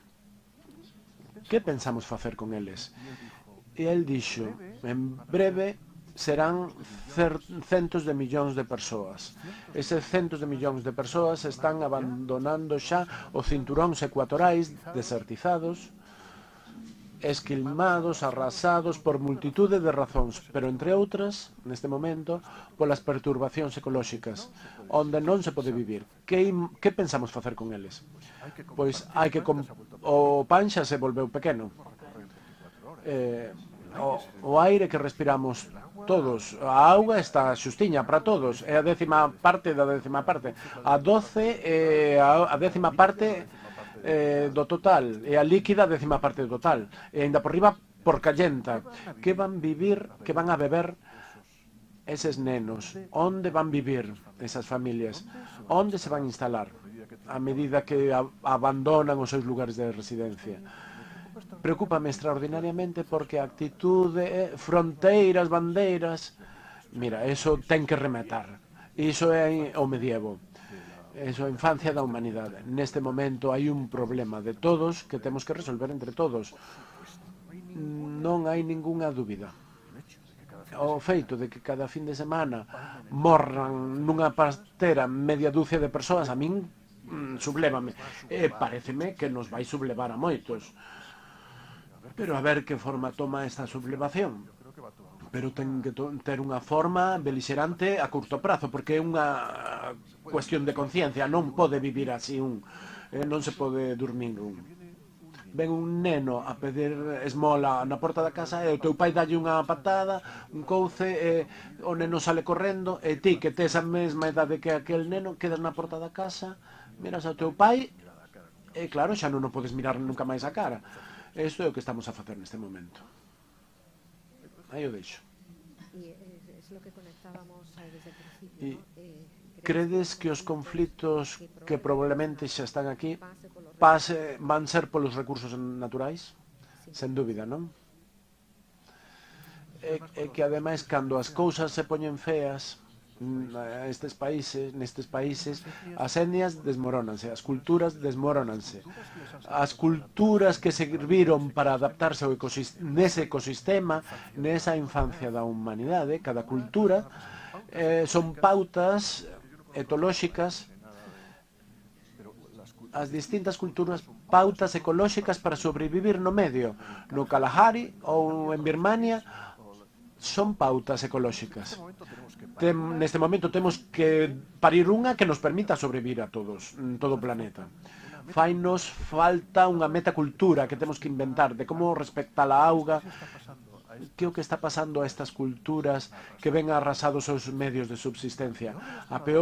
Speaker 3: Que pensamos facer con eles? E el dixo, en breve serán centos de millóns de persoas. Eses centos de millóns de persoas están abandonando xa os cinturóns ecuatorais desertizados, esquilmados, arrasados por multitude de razóns, pero entre outras, neste momento, polas perturbacións ecolóxicas, onde non se pode vivir. Que pensamos facer con eles? Pois hai que o pan xa se volveu pequeno. o aire que respiramos todos, a auga está xustiña para todos, é a 10ª parte da 10ª parte, a 12 é a 10ª parte do total, e a líquida a 10ª parte do total, e ainda por riba por callenta. Que van a beber eses nenos? Onde van vivir esas familias? Onde se van instalar a medida que abandonan os seus lugares de residencia? Preocúpame extraordinariamente porque a actitude, fronteiras, bandeiras, mira, eso ten que rematar. Iso é o medievo. Eso é a infancia da humanidade. Neste momento hai un problema de todos que temos que resolver entre todos. Non hai ningunha dúbida. O feito de que cada fin de semana morran nunha pastera media dúcia de persoas, a min sublévame. Paréceme que nos vai sublevar a moitos. Pero a ver que forma toma esta sublevación. Pero ten que ter unha forma belixerante a curto prazo, porque é unha cuestión de conciencia. Non pode vivir así non se pode dormir ven un neno a pedir esmola na porta da casa e o teu pai dalle unha patada, un couce, e o neno sale correndo, e ti que tes a mesma idade que aquel neno quedas na porta da casa, miras ao teu pai e claro, xa non o podes mirar nunca máis a cara. Isto é o que estamos a facer neste momento. Aí o deixo. E credes que os conflitos que probablemente xa están aquí van ser polos recursos naturais? Sen dúbida, non? É que ademais cando as cousas se poñen feas nestes países as etnias desmorónanse, as culturas desmorónanse. As culturas que serviron para adaptarse nese ecosistema, nesa infancia da humanidade, cada cultura son pautas etolóxicas, as distintas culturas, pautas ecolóxicas para sobrevivir no medio. No Kalahari ou en Birmania son pautas ecolóxicas. Neste momento temos que parir unha que nos permita sobrevivir a todos, en todo o planeta. Fainos falta unha metacultura que temos que inventar de como respectar a auga, que é o que está pasando a estas culturas que ven arrasados os medios de subsistencia.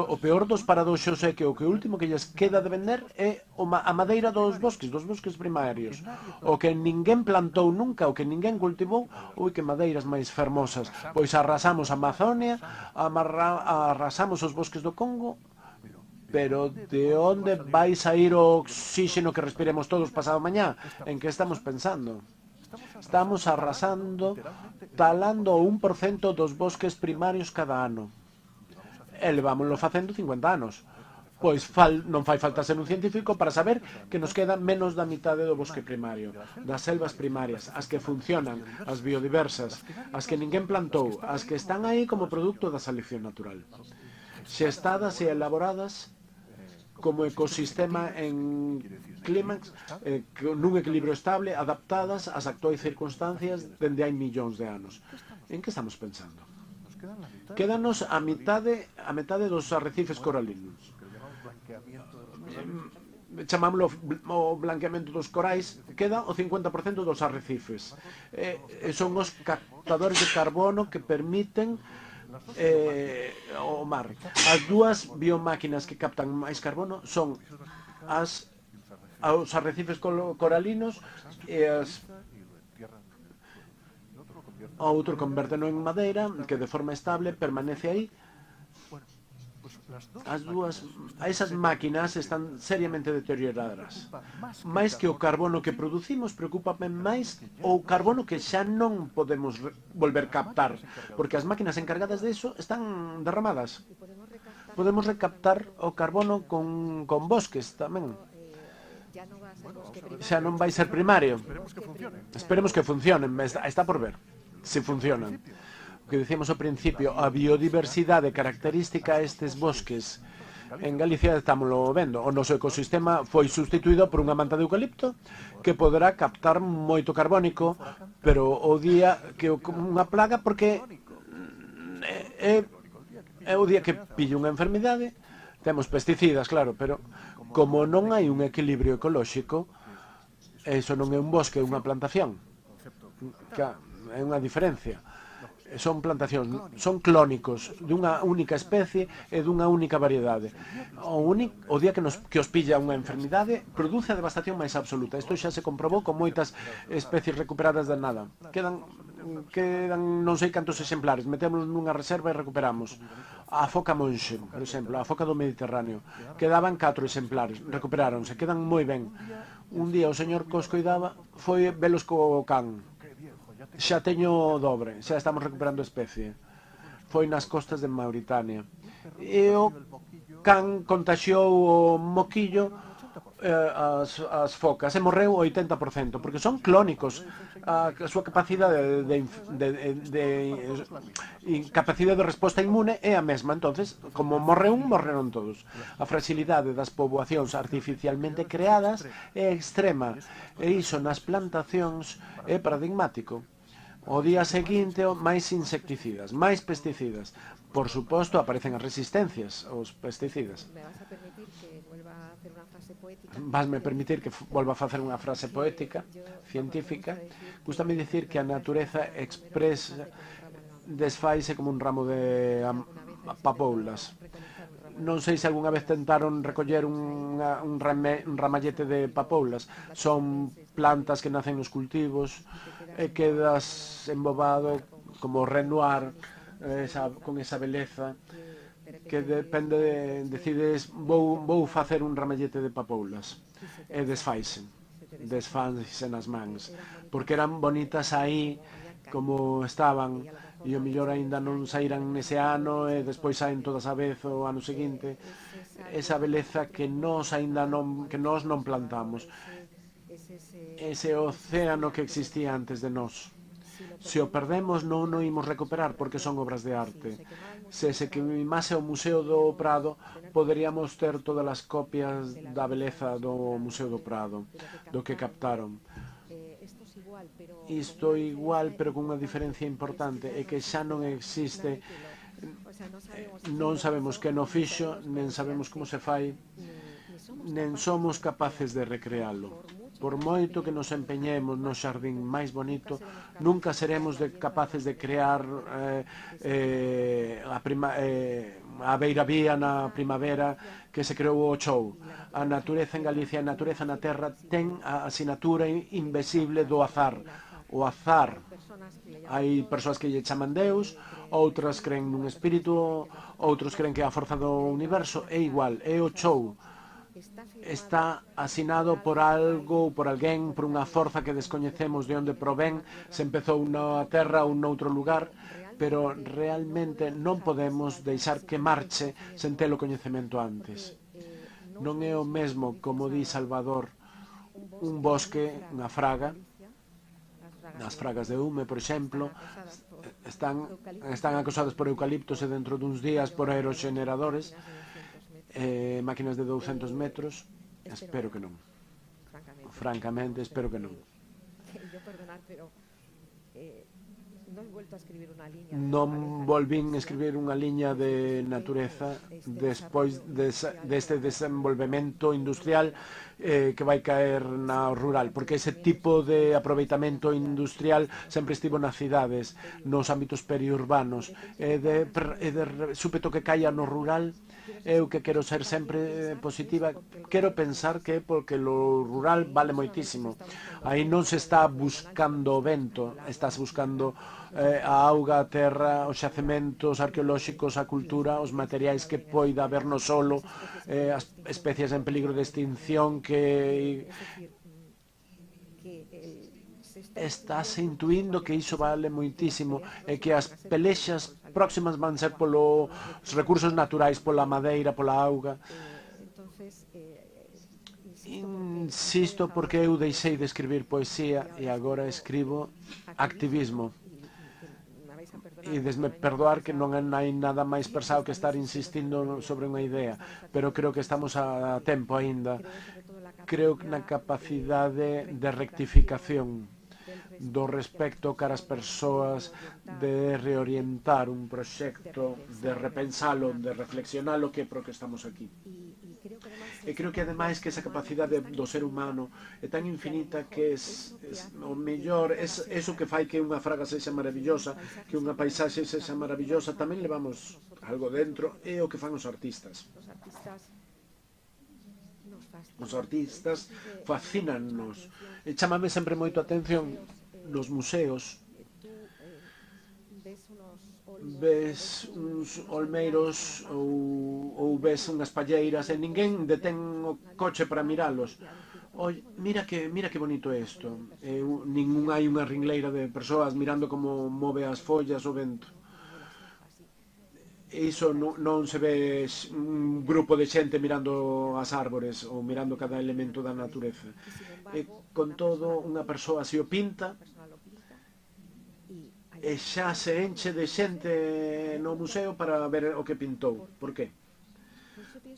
Speaker 3: O peor dos paradoxos é que o último que lles queda de vender é a madeira dos bosques primarios. O que ninguén plantou nunca, o que ninguén cultivou, que madeiras máis fermosas. Pois arrasamos a Amazonia, arrasamos os bosques do Congo, pero de onde vai sair o oxígeno que respiremos todos pasado mañá? En que estamos pensando? Estamos arrasando, talando o 1% dos bosques primarios cada ano. E levámoslo facendo 50 anos. Pois non fai falta ser un científico para saber que nos queda menos da mitade do bosque primario, das selvas primarias, as que funcionan, as biodiversas, as que ninguén plantou, as que están aí como produto da selección natural. Xestadas e elaboradas como ecosistema en clímax, nun equilibrio estable, adaptadas ás actuais circunstancias dende hai millóns de anos. En que estamos pensando? Quédanos a metade dos arrecifes coralinos. Chamámoslo o blanqueamento dos corais, queda o 50% dos arrecifes. Son os captadores de carbono que permiten o mar. As dúas biomáquinas que captan máis carbono son os arrecifes coralinos e o outro convérteno en madeira que de forma estable permanece aí. Esas máquinas están seriamente deterioradas. Mais que o carbono que producimos, preocúpame máis o carbono que xa non podemos volver captar, porque as máquinas encargadas de eso están derramadas. Podemos recaptar o carbono con bosques tamén. Xa non vai ser primario. Esperemos que funcionen, está por ver se funcionan. O que dicimos ao principio, a biodiversidade característica a estes bosques. En Galicia estámoslo vendo. O noso ecosistema foi sustituído por unha manta de eucalipto que poderá captar moito carbónico, pero o día que unha plaga, porque é o día que pilla unha enfermidade, temos pesticidas, claro, pero como non hai un equilibrio ecolóxico, eso non é un bosque, é unha plantación. é unha diferencia. Son plantacións, son clónicos dunha única especie e dunha única variedade. O día que os pilla unha enfermidade, produce a devastación máis absoluta. Isto xa se comprobou con moitas especies recuperadas de nada. Quedan non sei cantos exemplares, metémonos nunha reserva e recuperamos. A foca monxe, por exemplo, a foca do Mediterráneo, quedaban 4 exemplares, recuperáronse, quedan moi ben. Un día o señor que os coidaba foi velos co can. Xa teño o dobre, xa estamos recuperando a especie. Foi nas costas de Mauritania. E o can contaxiou o moquillo as focas e morreu o 80%, porque son clónicos. A súa capacidade capacidade de resposta inmune é a mesma. Entonces, como morre un, morreron todos. A fragilidade das poboacións artificialmente creadas é extrema, e iso nas plantacións é paradigmático. O día seguinte, máis insecticidas, máis pesticidas. Por suposto, aparecen as resistencias aos pesticidas. Vasme permitir que volva a facer unha frase poética, científica. Gústame dicir que a natureza expresa, desfaise como un ramo de papoulas. Non sei se algunha vez tentaron recoller un ramallete de papoulas. Son plantas que nacen nos cultivos e quedas embobado como Renoir, con esa beleza que depende decides vou facer un ramallete de papoulas e desfanse nas mans porque eran bonitas aí como estaban e o mellor aínda non saíran nese ano e despois saen todas a vez o ano seguinte. Esa beleza que nós non plantamos, ese océano que existía antes de nós. Se o perdemos non o imos recuperar porque son obras de arte. Se se queimase o Museo do Prado, poderíamos ter todas as copias da beleza do Museo do Prado, do que captaron. Isto igual, pero con unha diferencia importante, é que xa non existe, non sabemos que no fixo, nen sabemos como se fai, nen somos capaces de recrealo. Por moito que nos empeñemos no xardín máis bonito, nunca seremos capaces de crear a beiravía na primavera que se creou o Chou. A natureza en Galicia, a natureza na terra, ten a asinatura invisible do azar. O azar, hai persoas que lle chaman Deus, outras creen nun espírito, outros creen que é a forza do universo, é igual, é o Chou. Está asinado por algo, por alguén, por unha forza que descoñecemos de onde provén, se empezou na terra ou noutro lugar, pero realmente non podemos deixar que marche sen ter o coñecemento antes. Non é o mesmo, como di Salvador, un bosque, unha fraga. As fragas de Hume, por exemplo, están acosadas por eucaliptos e dentro duns días por aeroxeneradores, máquinas de 200 metros. Espero que non. Francamente, espero que non. Non volvín a escribir unha liña de natureza despois deste desenvolvemento industrial que vai caer na rural, porque ese tipo de aproveitamento industrial sempre estivo nas cidades, nos ámbitos periurbanos, e de súpeto que caia no rural. Eu que quero ser sempre positiva, quero pensar que porque lo rural vale moitísimo. Aí non se está buscando o vento, estás buscando a auga, a terra, os xacementos arqueolóxicos, a cultura, os materiais que poida haber no solo, as especies en peligro de extinción que estás intuindo que iso vale moitísimo e que as pelexas próximas van ser polos recursos naturais, pola madeira, pola auga. Insisto porque eu deixei de escribir poesía e agora escribo activismo. E desme perdoar que non hai nada máis persado que estar insistindo sobre unha idea, pero creo que estamos a tempo aínda. Creo que na capacidade de rectificación do respecto cara as persoas, de reorientar un proxecto, de repensalo, de reflexionalo, que é pro que estamos aquí. E creo que ademais que esa capacidade do ser humano é tan infinita que o mellor é eso que fai que unha fraga sexa maravillosa, que unha paisaxe sexa maravillosa, tamén levamos algo dentro, é o que fan os artistas. Os artistas fascínannos. E chámame sempre moito a atención nos museos. Ves uns olmeiros ou ves unhas palleiras e ninguén detén o coche para miralos. Mira que bonito é isto. Ningún hai unha ringleira de persoas mirando como move as follas o vento. Iso non se ve un grupo de xente mirando as árbores ou mirando cada elemento da natureza. E con todo, unha persoa se o pinta e xa se enche de xente no museo para ver o que pintou. Por qué?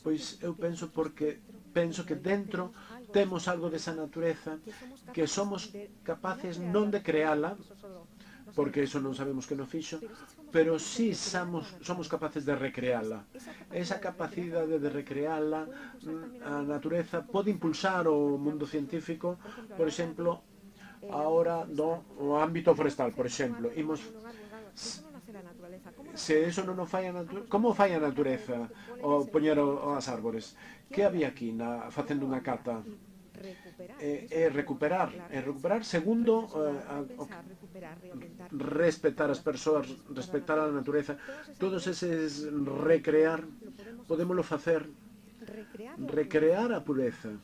Speaker 3: Pois eu penso que dentro temos algo desa natureza que somos capaces non de creala, porque eso non sabemos que non fixo, pero sí somos capaces de recreala. Esa capacidade de recreala, a natureza pode impulsar o mundo científico, por exemplo, ahora no ámbito forestal, por exemplo. Se eso non o fai a natureza, como fai a natureza o poñer as árbores? Que había aquí facendo unha cata? Recuperar segundo respetar as persoas, respetar a natureza. Todos eses recrear podémolo facer, recrear a pureza.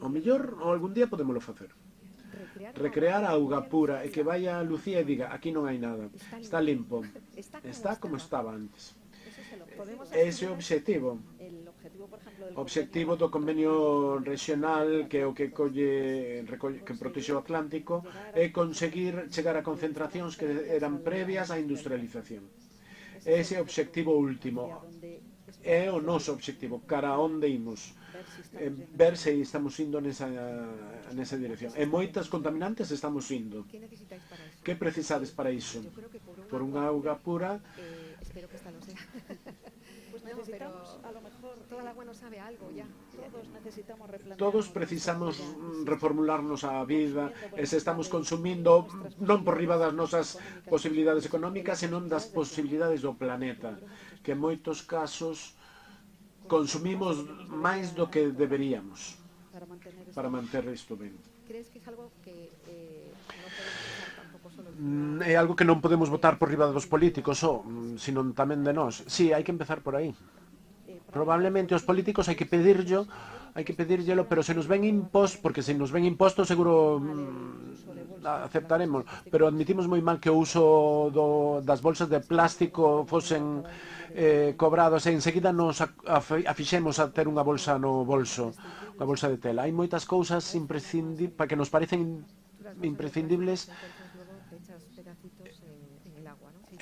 Speaker 3: O mellor algún día podémolo facer, recrear a auga pura e que vaya a Lucía e diga aquí non hai nada, está limpo, está como estaba antes. Ese é o obxectivo. O obxectivo do convenio regional, que é o que protexe o Atlántico, é conseguir chegar a concentracións que eran previas á industrialización. Ese é o obxectivo último. É o noso obxectivo, cara a onde imos. Ver se estamos indo nesa dirección. E moitas contaminantes estamos indo. Que precisades para iso? Por unha auga pura.
Speaker 1: Espero que esta lo sea. Pues necesitamos, a lo mejor, toda el agua nos sabe algo ya.
Speaker 3: Todos precisamos reformularnos a vida, e se estamos consumindo non por riba das nosas posibilidades económicas, senón das posibilidades do planeta, que en moitos casos consumimos máis do que deberíamos para manter isto ben.
Speaker 1: Crees que é algo que
Speaker 3: é algo que non podemos votar por riba dos políticos sino tamén de nós. Sí, hai que empezar por aí. Probablemente os políticos hai que pedírllelo, pero se nos ven imposto, porque se nos ven imposto seguro aceptaremos, pero admitimos moi mal que o uso das bolsas de plástico fosen cobrados e enseguida nos afixemos a ter unha bolsa no bolso, unha bolsa de tela. Hai moitas cousas para que nos parecen imprescindibles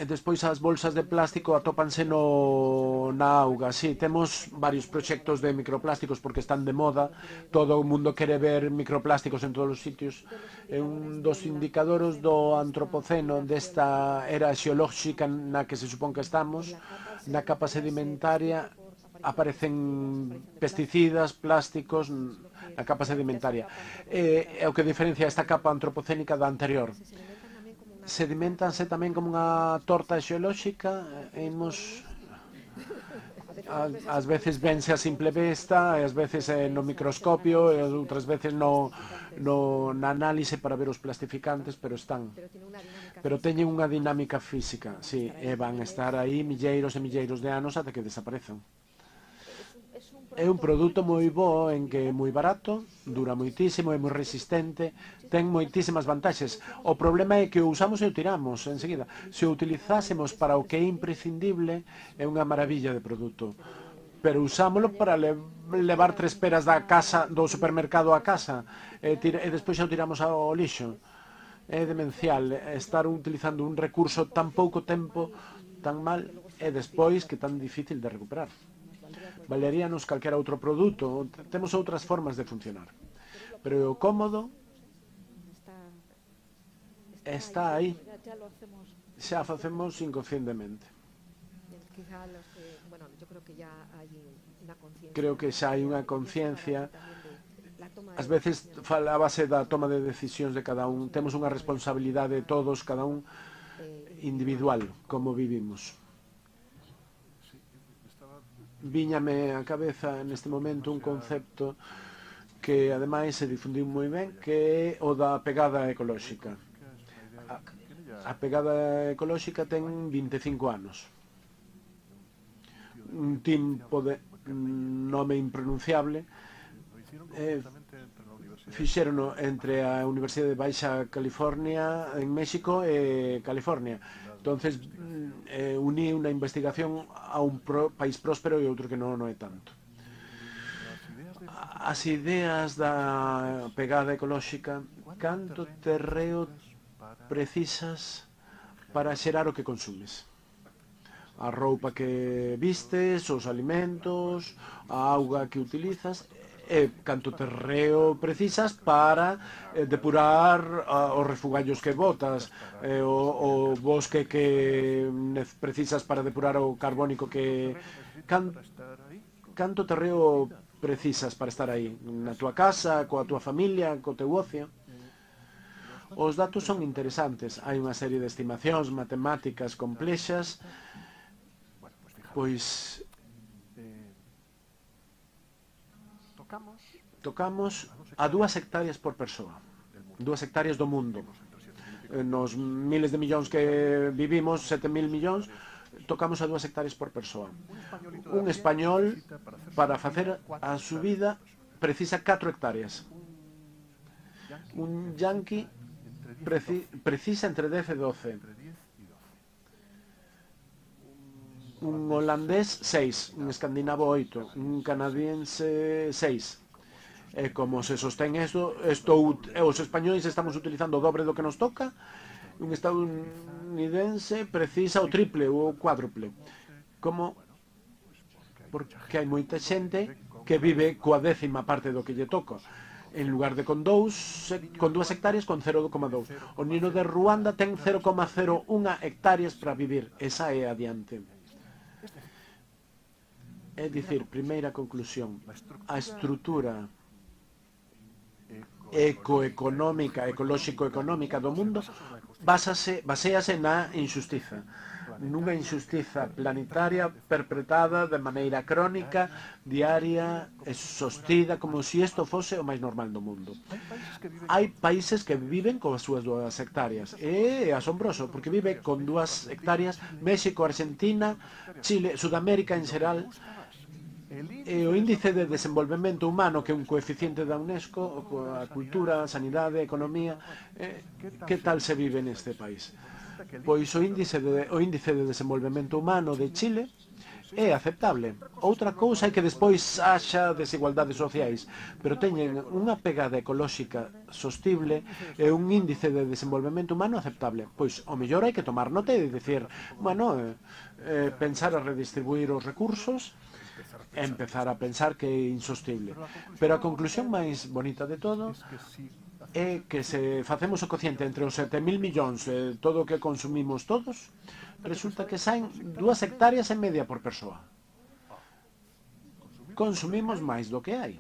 Speaker 3: e despois as bolsas de plástico atópanse na auga. Sí, temos varios proxectos de microplásticos porque están de moda, todo o mundo quere ver microplásticos en todos os sitios. É un dos indicadores do antropoceno, desta era xeolóxica na que se supón que estamos, na capa sedimentaria aparecen pesticidas, plásticos na capa sedimentaria. É o que diferencia esta capa antropocénica da anterior. Sedimentanse tamén como unha torta xeolóxica, ás veces vense a simple vista, e ás veces no microscopio, e outras veces na análise para ver os plastificantes, pero teñen unha dinámica física, sí, e van estar aí milleiros e milleiros de anos até que desaparezan. É un produto moi bo en que é moi barato, dura moitísimo, é moi resistente, ten moitísimas vantaxes. O problema é que o usamos e o tiramos enseguida. Se o utilizásemos para o que é imprescindible, é unha maravilla de produto. Pero usámoslo para levar 3 peras do supermercado a casa e despois xa o tiramos ao lixo. É demencial estar utilizando un recurso tan pouco tempo, tan mal, e despois que tan difícil de recuperar. Valeríanos calquera outro produto, temos outras formas de funcionar. Pero o cómodo está aí, xa facemos inconscientemente. Creo que xa hai unha conciencia. Ás veces falábase da toma de decisións de cada un. Temos unha responsabilidade de todos, cada un individual, como vivimos. Víñame á cabeza neste momento un concepto que ademais se difundiu moi ben, que é o da pegada ecolóxica. A pegada ecolóxica ten 25 anos. Un tipo de nome impronunciable. Fixérono entre a Universidade de Baixa California en México e California. Entonces uní unha investigación a un país próspero e outro que non é tanto. As ideas da pegada ecolóxica, canto terreo precisas para xerar o que consumes? A roupa que vistes, os alimentos, a auga que utilizas, e canto terreo precisas para depurar os refugallos que botas, o bosque que precisas para depurar o carbónico que... Canto terreo precisas para estar aí, na túa casa, coa túa familia, co teu ocio. Os datos son interesantes, hai unha serie de estimacións matemáticas complexas, pois tocamos a 2 hectáreas por persoa, 2 hectáreas do mundo. Nos miles de millóns que vivimos, 7.000 millóns, tocamos a 2 hectáreas por persoa. Un español, para facer a subida, precisa 4 hectáreas. Un yanqui precisa entre 10 e 12. Un holandés, 6. Un escandinavo, 8. Un canadiense, 6. E como se sostén isto, os españois estamos utilizando o dobre do que nos toca. Un estadounidense precisa o triple ou o cuádruple. Como? Porque hai moita xente que vive coa 10ª parte do que lle toca. En lugar de con 2 hectáreas, con 0,2. O Nino de Ruanda ten 0,01 hectáreas para vivir. Esa é adiante. É dicir, primeira conclusión, a estrutura ecoeconómica, ecolóxico-económica do mundo baséase na injustiza, nunha injustiza planetaria perpetrada de maneira crónica, diaria e sostida, como se isto fose o máis normal do mundo. Hai países que viven con as súas 2 hectáreas. É asombroso, porque vive con 2 hectáreas México, Argentina, Chile, Sudamérica en xeral. E o índice de desenvolvemento humano, que é un coeficiente da UNESCO, a cultura, a sanidade, a economía, que tal se vive neste país? Pois o índice de desenvolvemento humano de Chile é aceptable. Outra cousa é que despois haxa desigualdades sociais, pero teñen unha pegada ecolóxica sostible e un índice de desenvolvemento humano aceptable. Pois o mellor hai que tomar nota e dicir, bueno, pensar a redistribuir os recursos, empezar a pensar que é insostible. Pero a conclusión máis bonita de todo é que se facemos o cociente entre os 7.000 millóns e todo o que consumimos todos, resulta que saen 2 hectáreas e media por persoa. Consumimos máis do que hai.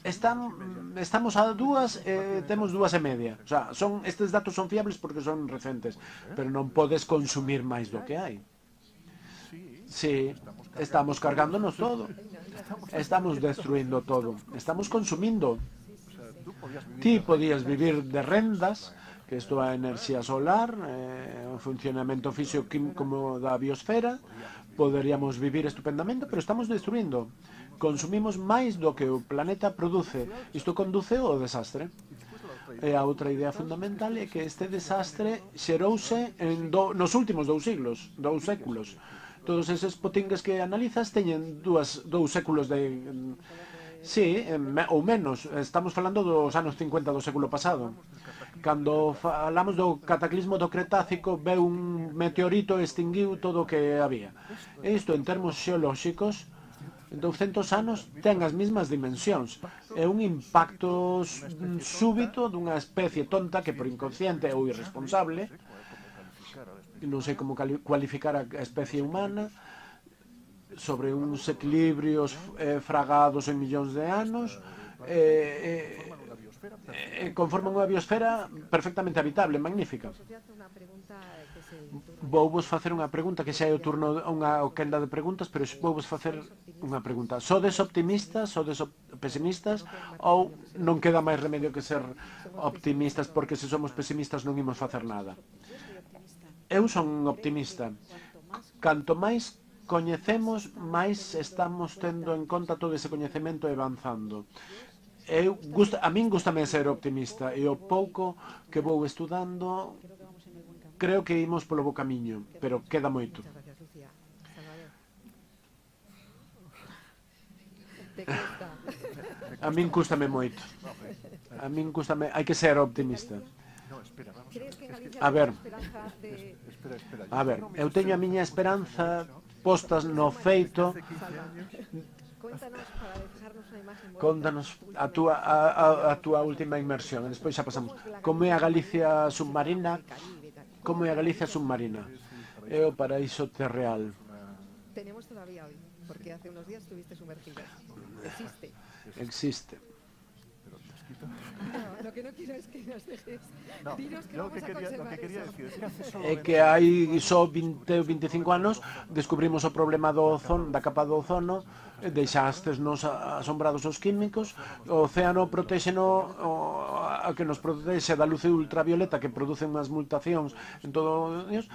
Speaker 3: Estamos a 2 e temos 2 e media. O sea, estes datos son fiables porque son recentes, pero non podes consumir máis do que hai. Sí, estamos cargándonos todo. Estamos destruindo todo. Estamos consumindo. Ti podías vivir de rendas, que isto é a enerxía solar, o funcionamento físico-químico da biosfera, poderíamos vivir estupendamente, pero estamos destruindo. Consumimos máis do que o planeta produce. Isto conduce ao desastre. E a outra idea fundamental é que este desastre xerouse nos últimos 2 séculos. Todos eses potingues que analizas teñen 2 séculos de... Sí, ou menos. Estamos falando dos anos 50 do século pasado. Cando falamos do cataclismo do Cretácico, veu un meteorito e extinguiu todo o que había. E isto, en termos xeolóxicos, en 200 anos ten as mesmas dimensións. É un impacto súbito dunha especie tonta que por inconsciente ou irresponsable non sei como cualificar a especie humana, sobre uns equilibrios fragados en millóns de anos, conforman unha biosfera perfectamente habitable, magnífica. Vouvos facer unha pregunta, que xa é o turno, unha quenda de preguntas, pero vouvos facer unha pregunta. Sodes optimistas, sodes pesimistas, ou non queda máis remedio que ser optimistas, porque se somos pesimistas non imos facer nada? Eu son optimista. Canto máis coñecemos, máis estamos tendo en conta todo ese coñecemento e avanzando. A min gustame ser optimista, e o pouco que vou estudando creo que imos polo bo camiño, pero queda moito. A min cústame moito. A min cústame, hai que ser optimista. A ver, eu teño a miña esperanza postas no feito. Contanos a túa última inmersión, e despois xa pasamos. Como é a Galicia submarina? Como é a Galicia submarina? É o paraíso terreal.
Speaker 1: Tenemos todavía hoy, porque hace unos días estuviste sumergida. Existe.
Speaker 3: Existe.
Speaker 1: No, lo que no quiero es que nos dejes. Dinos que vamos a conservar eso.
Speaker 3: É que hai só 20 ou 25 anos descubrimos o problema da capa do ozono, deixastes-nos asombrados os químicos, o océano protéxeno, a que nos protexe da luz ultravioleta que producen unhas mutacións en todo Dios,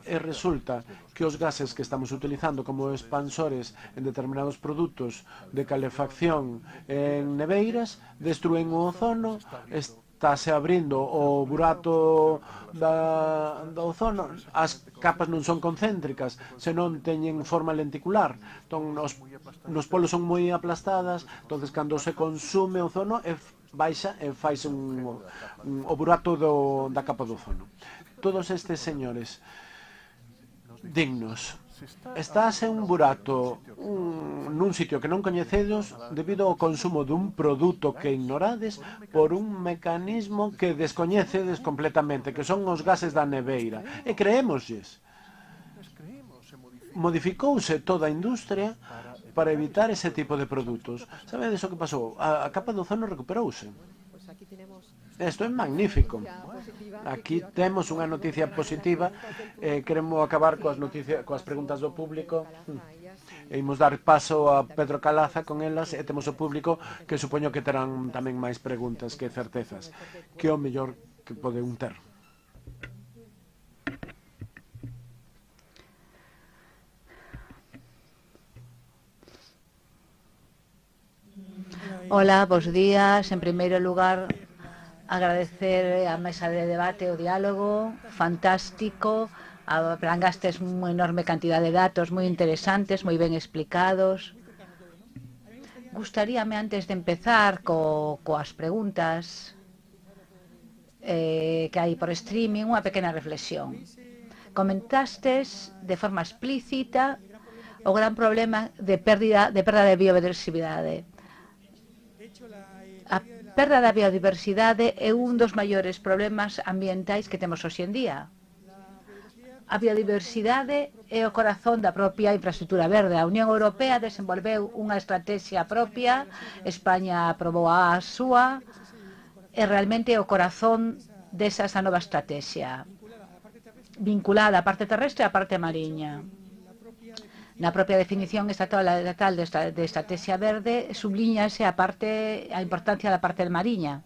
Speaker 3: e resulta que os gases que estamos utilizando como expansores en determinados produtos de calefacción en neveiras destruen o ozono, estáse abrindo o burato do ozono, as capas non son concéntricas, senón teñen forma lenticular, entón nos polos son moi aplastadas, entonces cando se consume o ozono baixa e faise o burato da capa do ozono. Todos estes señores dignos. Estás en un burato nun sitio que non coñecedos debido ao consumo dun produto que ignorades por un mecanismo que descoñecedes completamente, que son os gases da neveira. E creémoslles. Modificouse toda a industria para evitar ese tipo de produtos. Sabedes o que pasou? A capa do ozono recuperouse. Isto é magnífico. Aquí temos unha noticia positiva. Queremos acabar coas preguntas do público. E imos dar paso a Pedro Calaza con elas, e temos o público que supoño que terán tamén máis preguntas que certezas. Que é o mellor que pode un ter?
Speaker 2: Hola, bos días. En primeiro lugar, agradecer a mesa de debate, o diálogo, fantástico, aplangastes unha enorme cantidad de datos moi interesantes, moi ben explicados. Gustaríame, antes de empezar coas preguntas que hai por streaming, unha pequena reflexión. Comentastes de forma explícita o gran problema de perda de biodiversidade. A perda da biodiversidade é un dos maiores problemas ambientais que temos hoxe en día. A biodiversidade é o corazón da propia infraestructura verde. A Unión Europea desenvolveu unha estrategia propia, España aprobou a súa, e realmente é o corazón desa nova estrategia, vinculada á parte terrestre e á parte mariña. Na propia definición estatal de estrategia verde sublíñase a importancia da parte mariña.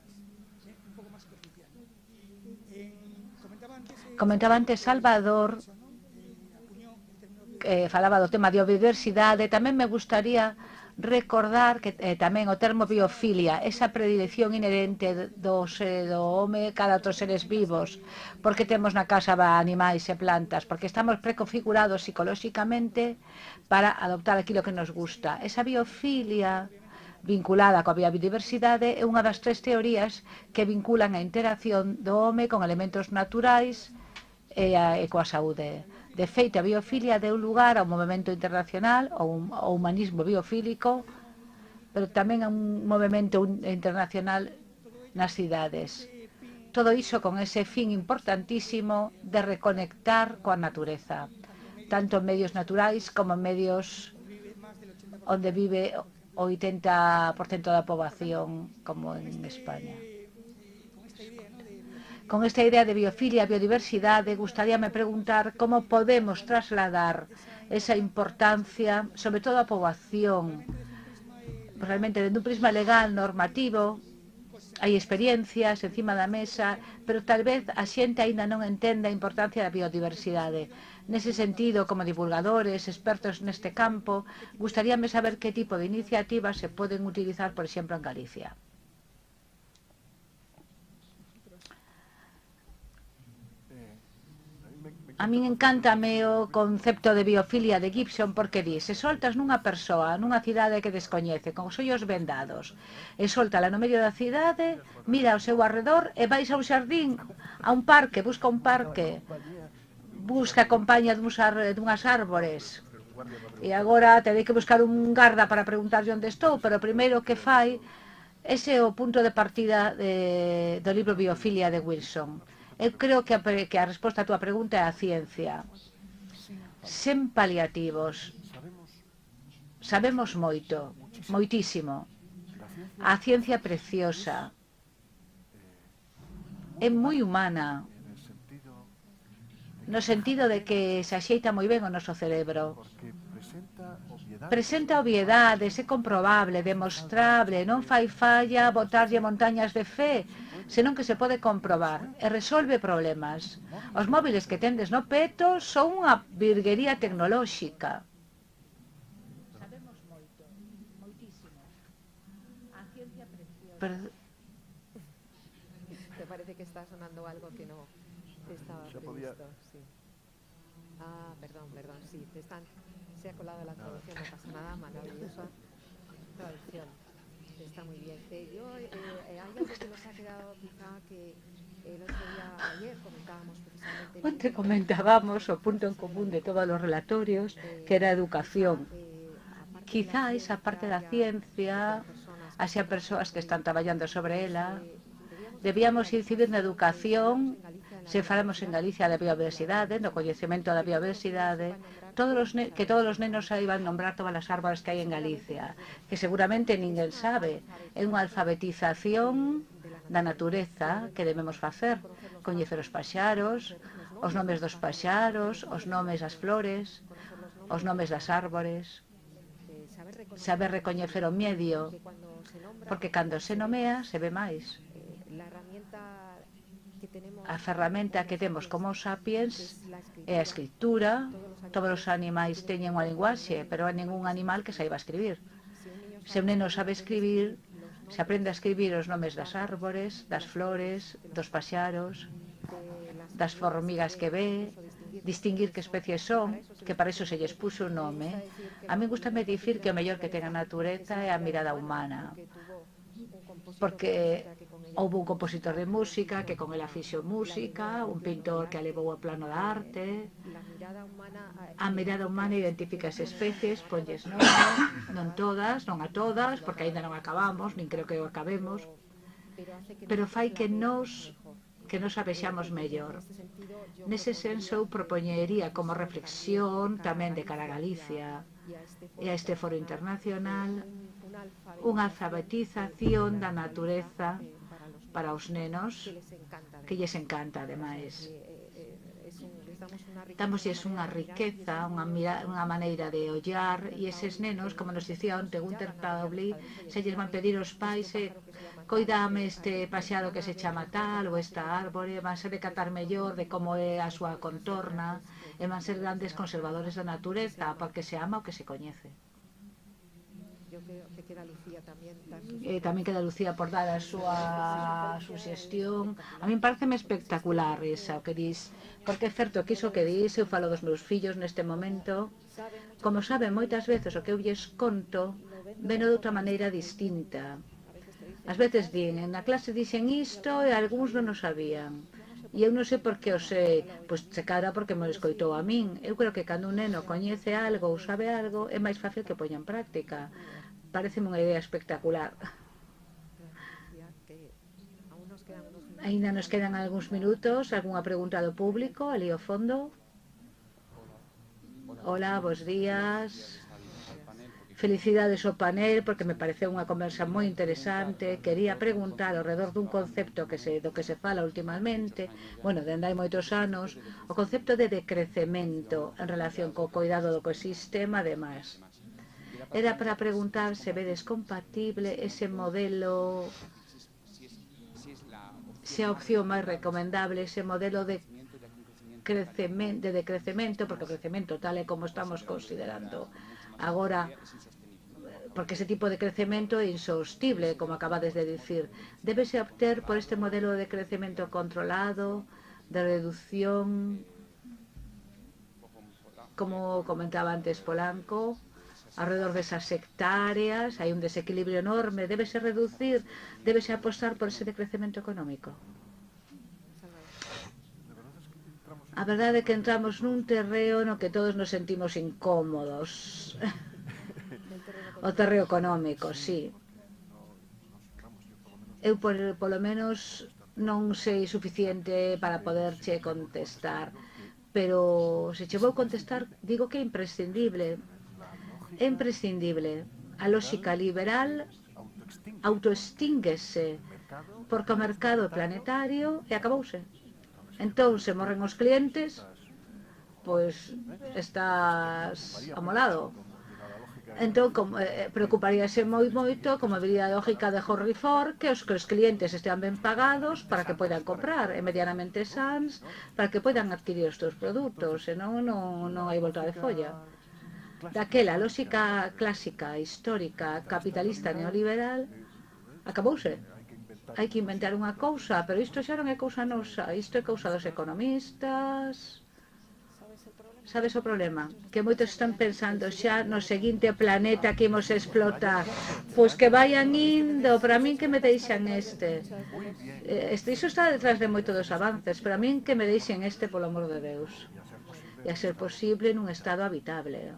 Speaker 2: Comentaba antes Salvador, falaba do tema de biodiversidade. Tamén me gustaría recordar que tamén o termo biofilia, esa predilección inherente do home cada outros seres vivos, porque temos na casa animais e plantas, porque estamos preconfigurados psicolóxicamente para adoptar aquilo que nos gusta. Esa biofilia vinculada coa biodiversidade é unha das tres teorías que vinculan a interacción do home con elementos naturais e coa saúde. De feito, a biofilia deu lugar a un movimento internacional, ao humanismo biofílico, pero tamén a un movimento internacional nas cidades. Todo iso con ese fin importantísimo de reconectar coa natureza, tanto en medios naturais como en medios onde vive o 80% da poboación, como en España. Con esta idea de biofilia e biodiversidade, gustaríame preguntar como podemos trasladar esa importancia, sobre todo a poboación, realmente dentro un prisma legal, normativo. Hai experiencias encima da mesa, pero tal vez a xente aínda non entende a importancia da biodiversidade. Nese sentido, como divulgadores, expertos neste campo, gustaríame saber que tipo de iniciativas se poden utilizar, por exemplo, en Galicia. A min encántame o concepto de biofilia de Gibson porque di, se soltas nunha persoa, nunha cidade que descoñece, con os ollos vendados, e soltala no medio da cidade, mira ao seu arredor e vais a un xardín, a un parque, busca compañía dunhas árbores. E agora terei que buscar un garda para preguntarlle onde estou, pero o primeiro que fai, ese é o punto de partida do libro Biofilia de Wilson. Eu creo que a resposta a túa pregunta é a ciencia. Sen paliativos. Sabemos moito, moitísimo. A ciencia é preciosa. É moi humana. No sentido de que se axeita moi ben o noso cerebro. Presenta obviedades, é comprobable, demostrable, non fai falla botarlle montañas de fe, senón que se pode comprobar e resolve problemas. Os móviles que tendes no peto son unha virguería tecnolóxica. Sabemos moito, moitísimo. A ciencia preciosa.
Speaker 1: ¿Te parece que está sonando algo que no estaba previsto? Sí. Ah, perdón, sí, se ha colado la traducción, no pasa nada, maravillosa traducción, está muy bien. Hay algo que nos ha quedado quizá que el otro día, ayer comentábamos precisamente...
Speaker 2: Onte comentábamos o punto en común de todos los relatorios, que era educación. Quizá esa parte da ciencia, haxa persoas que están traballando sobre ela, debíamos incidir na educación. Se falamos en Galicia de biodiversidade, no coñecemento da biodiversidade, que todos os nenos saiban nombrar todas as árbores que hai en Galicia, que seguramente ninguén sabe. É unha alfabetización da natureza que debemos facer, coñecer os paxaros, os nomes dos paxaros, os nomes das flores, os nomes das árbores, saber recoñecer o medio, porque cando se nomea se ve máis. A ferramenta que temos como sapiens é a escritura. Todos os animais teñen unha linguaxe, pero hai ningún animal que saiba escribir. Se un neno sabe escribir, se aprende a escribir os nomes das árbores, das flores, dos paxaros, das formigas que ve, distinguir que especies son, que para iso se lles puxo un nome. A min gustame dicir que o mellor que ten a natureza é a mirada humana, porque houve un compositor de música que con ela fixo música, un pintor que a levou ao plano da arte. A mirada humana identifica as especies, ponlles nome, non todas, non a todas, porque aínda non acabamos, nin creo que o acabemos, pero fai que nos a vexamos mellor. Nese senso, eu propoñería como reflexión tamén de cara a Galicia e a este foro internacional unha alfabetización da natureza para os nenos que lles encanta, ademais. Damosles unha riqueza, unha maneira de ollar, e eses nenos, como nos dicía onte Gunter Pauli, se lles van pedir os pais coidame este paxaro que se chama tal ou esta árbore, van ser decatar mellor de como é a súa contorna, e van ser grandes conservadores da natureza, porque se ama o que se coñece. Tamén queda Lucía por dar a súa suxestión. A min pareceme espectacular esa, o que dis, porque é certo que iso que dis, eu falo dos meus fillos neste momento, como saben moitas veces o que eu lles conto, veno de outra maneira distinta. Ás veces din, na clase dixen isto e algúns non o sabían. E eu non sei por que o sei, pois se cara porque me lo escoitou a min. Eu creo que cando un neno coñece algo ou sabe algo, é máis fácil que poña en práctica. Pareceme unha idea espectacular. Ainda nos quedan algúns minutos. Algunha pregunta do público? Ali ao fondo. Hola, bos días. Felicidades ao panel, porque me pareceu unha conversa moi interesante. Quería preguntar ao redor dun concepto do que se fala últimamente, bueno, dende hai moitos anos, o concepto de decrecemento en relación co cuidado do ecosistema e demais. Era para preguntar se vedes compatible ese modelo, se a opción máis recomendable, ese modelo de decrecemento, porque o crecemento tal e como estamos considerando agora, porque ese tipo de crecemento é insostible, como acabades de dicir. Débese optar por este modelo de crecemento controlado, de reducción, como comentaba antes Polanco, alrededor desas hectáreas, hai un desequilibrio enorme, débese reducir, débese apostar por ese decrecemento económico. A verdade é que entramos nun terreo no que todos nos sentimos incómodos. O terreo económico, sí. Eu, polo menos, non sei suficiente para poderche contestar, pero se che vou contestar, digo que é imprescindible. É imprescindible. A lógica liberal autoextínguese porque o mercado é planetario e acabouse. Entón, se morren os clientes, pois estás amolado. Entón, preocuparíase moito, como diría a lógica de Henry Ford, que os clientes estean ben pagados para que poidan comprar, e medianamente sans, para que poidan adquirir os teus produtos, senón non hai volta de folla. Daquela lógica clásica, histórica, capitalista, neoliberal, acabouse. Hai que inventar unha cousa, pero isto xa non é cousa nosa, isto é cousa dos economistas. Sabes o problema? Que moitos están pensando xa no seguinte planeta que imos explotar. Pois que vayan indo, para min que me deixan este. Iso está detrás de moito dos avances, para min que me deixen este, polo amor de Deus. E a ser posible nun estado habitable.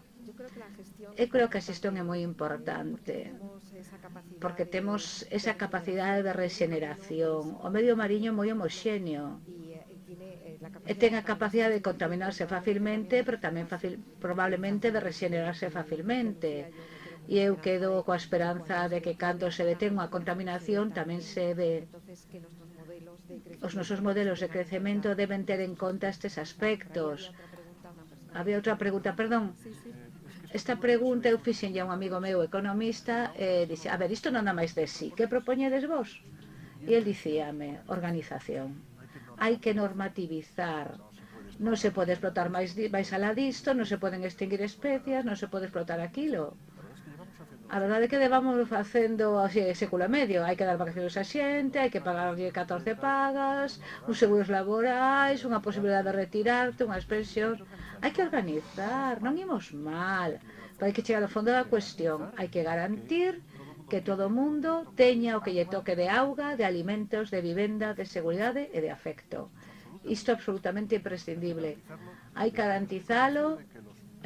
Speaker 2: Eu creo que a xestión é moi importante, porque temos esa capacidade de regeneración. O medio mariño é moi homoxéneo. E ten a capacidade de contaminarse facilmente, pero tamén probablemente de regenerarse facilmente. E eu quedo coa esperanza de que cando se detén unha contaminación tamén se ve. Os nosos modelos de crecemento deben ter en conta estes aspectos. Había outra pregunta, perdón. Esta pregunta eu fixenlle a un amigo meu economista e dixe, a ver, isto non dá máis de sí, que propoñedes vos? E el dicíame, organización. Hai que normativizar. Non se pode explotar máis alá disto, non se poden extinguir especies, non se pode explotar aquilo. A verdade é que levamos facendo así século e medio. Hai que dar vacacións a xente, hai que pagarlle 14 pagas, uns seguros laborais, unha posibilidade de retirarte, unhas pensións. Hai que organizar, non imos mal. Pero hai que chegar ao fondo da cuestión. Hai que garantir que todo o mundo teña o que lle toque de auga, de alimentos, de vivenda, de seguridade e de afecto. Isto é absolutamente imprescindible. Hai que garantizalo,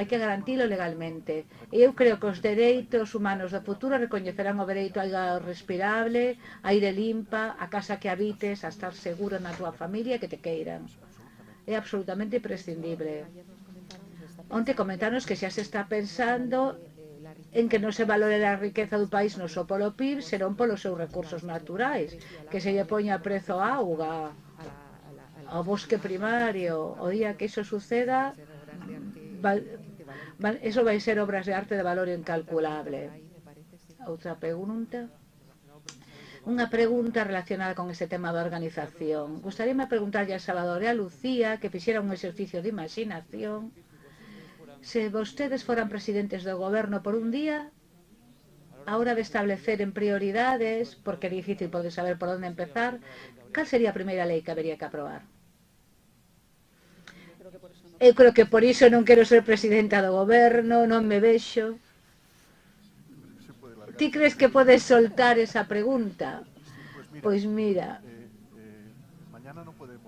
Speaker 2: hai que garantilo legalmente. E eu creo que os dereitos humanos do futuro recoñecerán o dereito a auga respirable, aire limpa, a casa que habites, a estar seguro na túa familia e que te queiran. É absolutamente imprescindible. Onte comentanos que xa se está pensando en que non se valore a riqueza do país non só polo PIB, senón polos seus recursos naturais, que se lle poña prezo á auga, ao bosque primario. O día que iso suceda, eso vai ser obras de arte de valor incalculable. Outra pregunta. Unha pregunta relacionada con este tema da organización. Gustaríame preguntarlle a Salvador e a Lucía que fixera un exercicio de imaginación. Se vostedes foran presidentes do goberno por un día, a hora de establecer en prioridades, porque é difícil poder saber por onde empezar, cal sería a primeira lei que habería que aprobar? Eu creo que por iso non quero ser presidenta do goberno, non me vexo. Ti crees que podes soltar esa pregunta? Pois mira,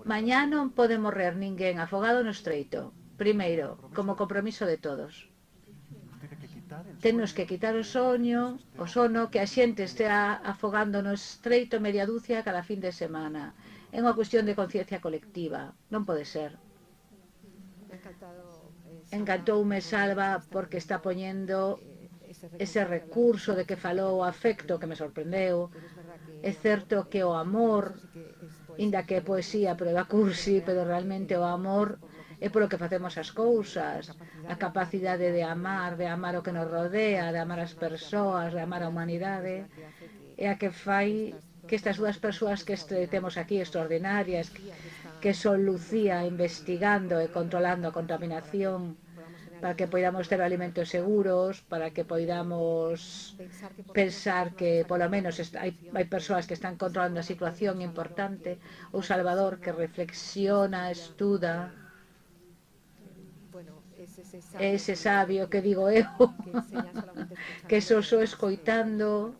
Speaker 2: mañá non pode morrer ninguén afogado no estreito. Primeiro, como compromiso de todos. Tennos que quitar o sono que a xente estea afogando no estreito media dúcia cada fin de semana. É unha cuestión de conciencia colectiva. Non pode ser. Encantoume Salva porque está poñendo ese recurso de que falou o afecto que me sorprendeu. É certo que o amor, inda que é poesía, pero é cursi, pero realmente o amor é polo que facemos as cousas, a capacidade de amar o que nos rodea, de amar as persoas, de amar a humanidade, é a que fai que estas dúas persoas que temos aquí extraordinarias, que son Lucía investigando e controlando a contaminación, para que podamos ter alimentos seguros, para que podamos pensar que polo menos hai persoas que están controlando a situación importante, o Salvador que reflexiona, estuda, ese sabio que digo eu, que só escoitando,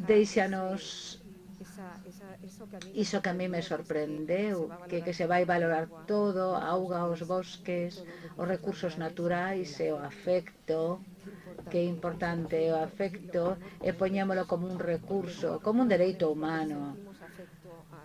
Speaker 2: deixanos iso que a mí me sorprendeu, que se vai valorar todo, a auga, os bosques, os recursos naturais e o afecto, que é importante o afecto, e poñémolo como un recurso, como un dereito humano.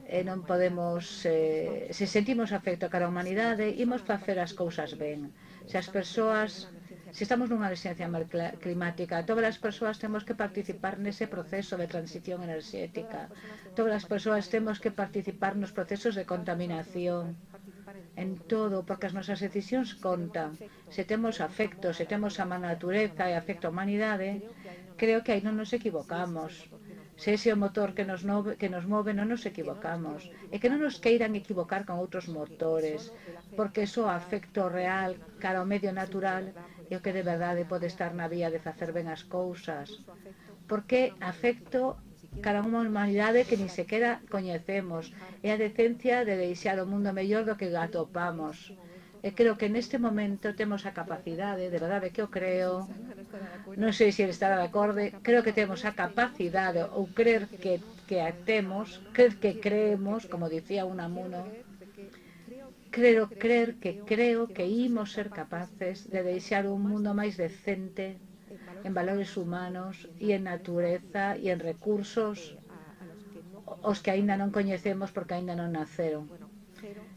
Speaker 2: E non podemos, se sentimos afecto cara a humanidade, imos facer as cousas ben. Se as persoas, se estamos nunha emerxencia climática, todas as persoas temos que participar nese proceso de transición enerxética. Todas as persoas temos que participar nos procesos de contaminación, en todo, porque as nosas decisións contan. Se temos afecto, se temos a natureza e afecto a humanidade, creo que aí non nos equivocamos. Se ese é o motor que nos move, non nos equivocamos. E que non nos queiran equivocar con outros motores, porque iso afecto real cara ao medio natural é o que de verdade pode estar na vía de facer ben as cousas. Porque afecto cara a unha humanidade que ni sequera coñecemos. É a decencia de deixar o mundo mellor do que atopamos. E creo que neste momento temos a capacidade, de verdade que eu creo, non sei se ele estará de acordo, creo que temos a capacidade, ou crer que temos, crer que creemos, como dicía Unamuno, creo que imos ser capaces de deixar un mundo máis decente en valores humanos e en natureza e en recursos os que aínda non coñecemos porque aínda non naceron.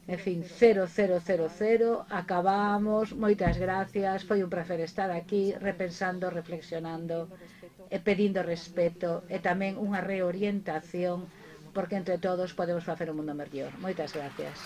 Speaker 2: En fin, 0, 0, 0, 0, acabamos, moitas gracias, foi un placer estar aquí repensando, reflexionando e pedindo respeto e tamén unha reorientación porque entre todos podemos facer un mundo mellor. Moitas gracias.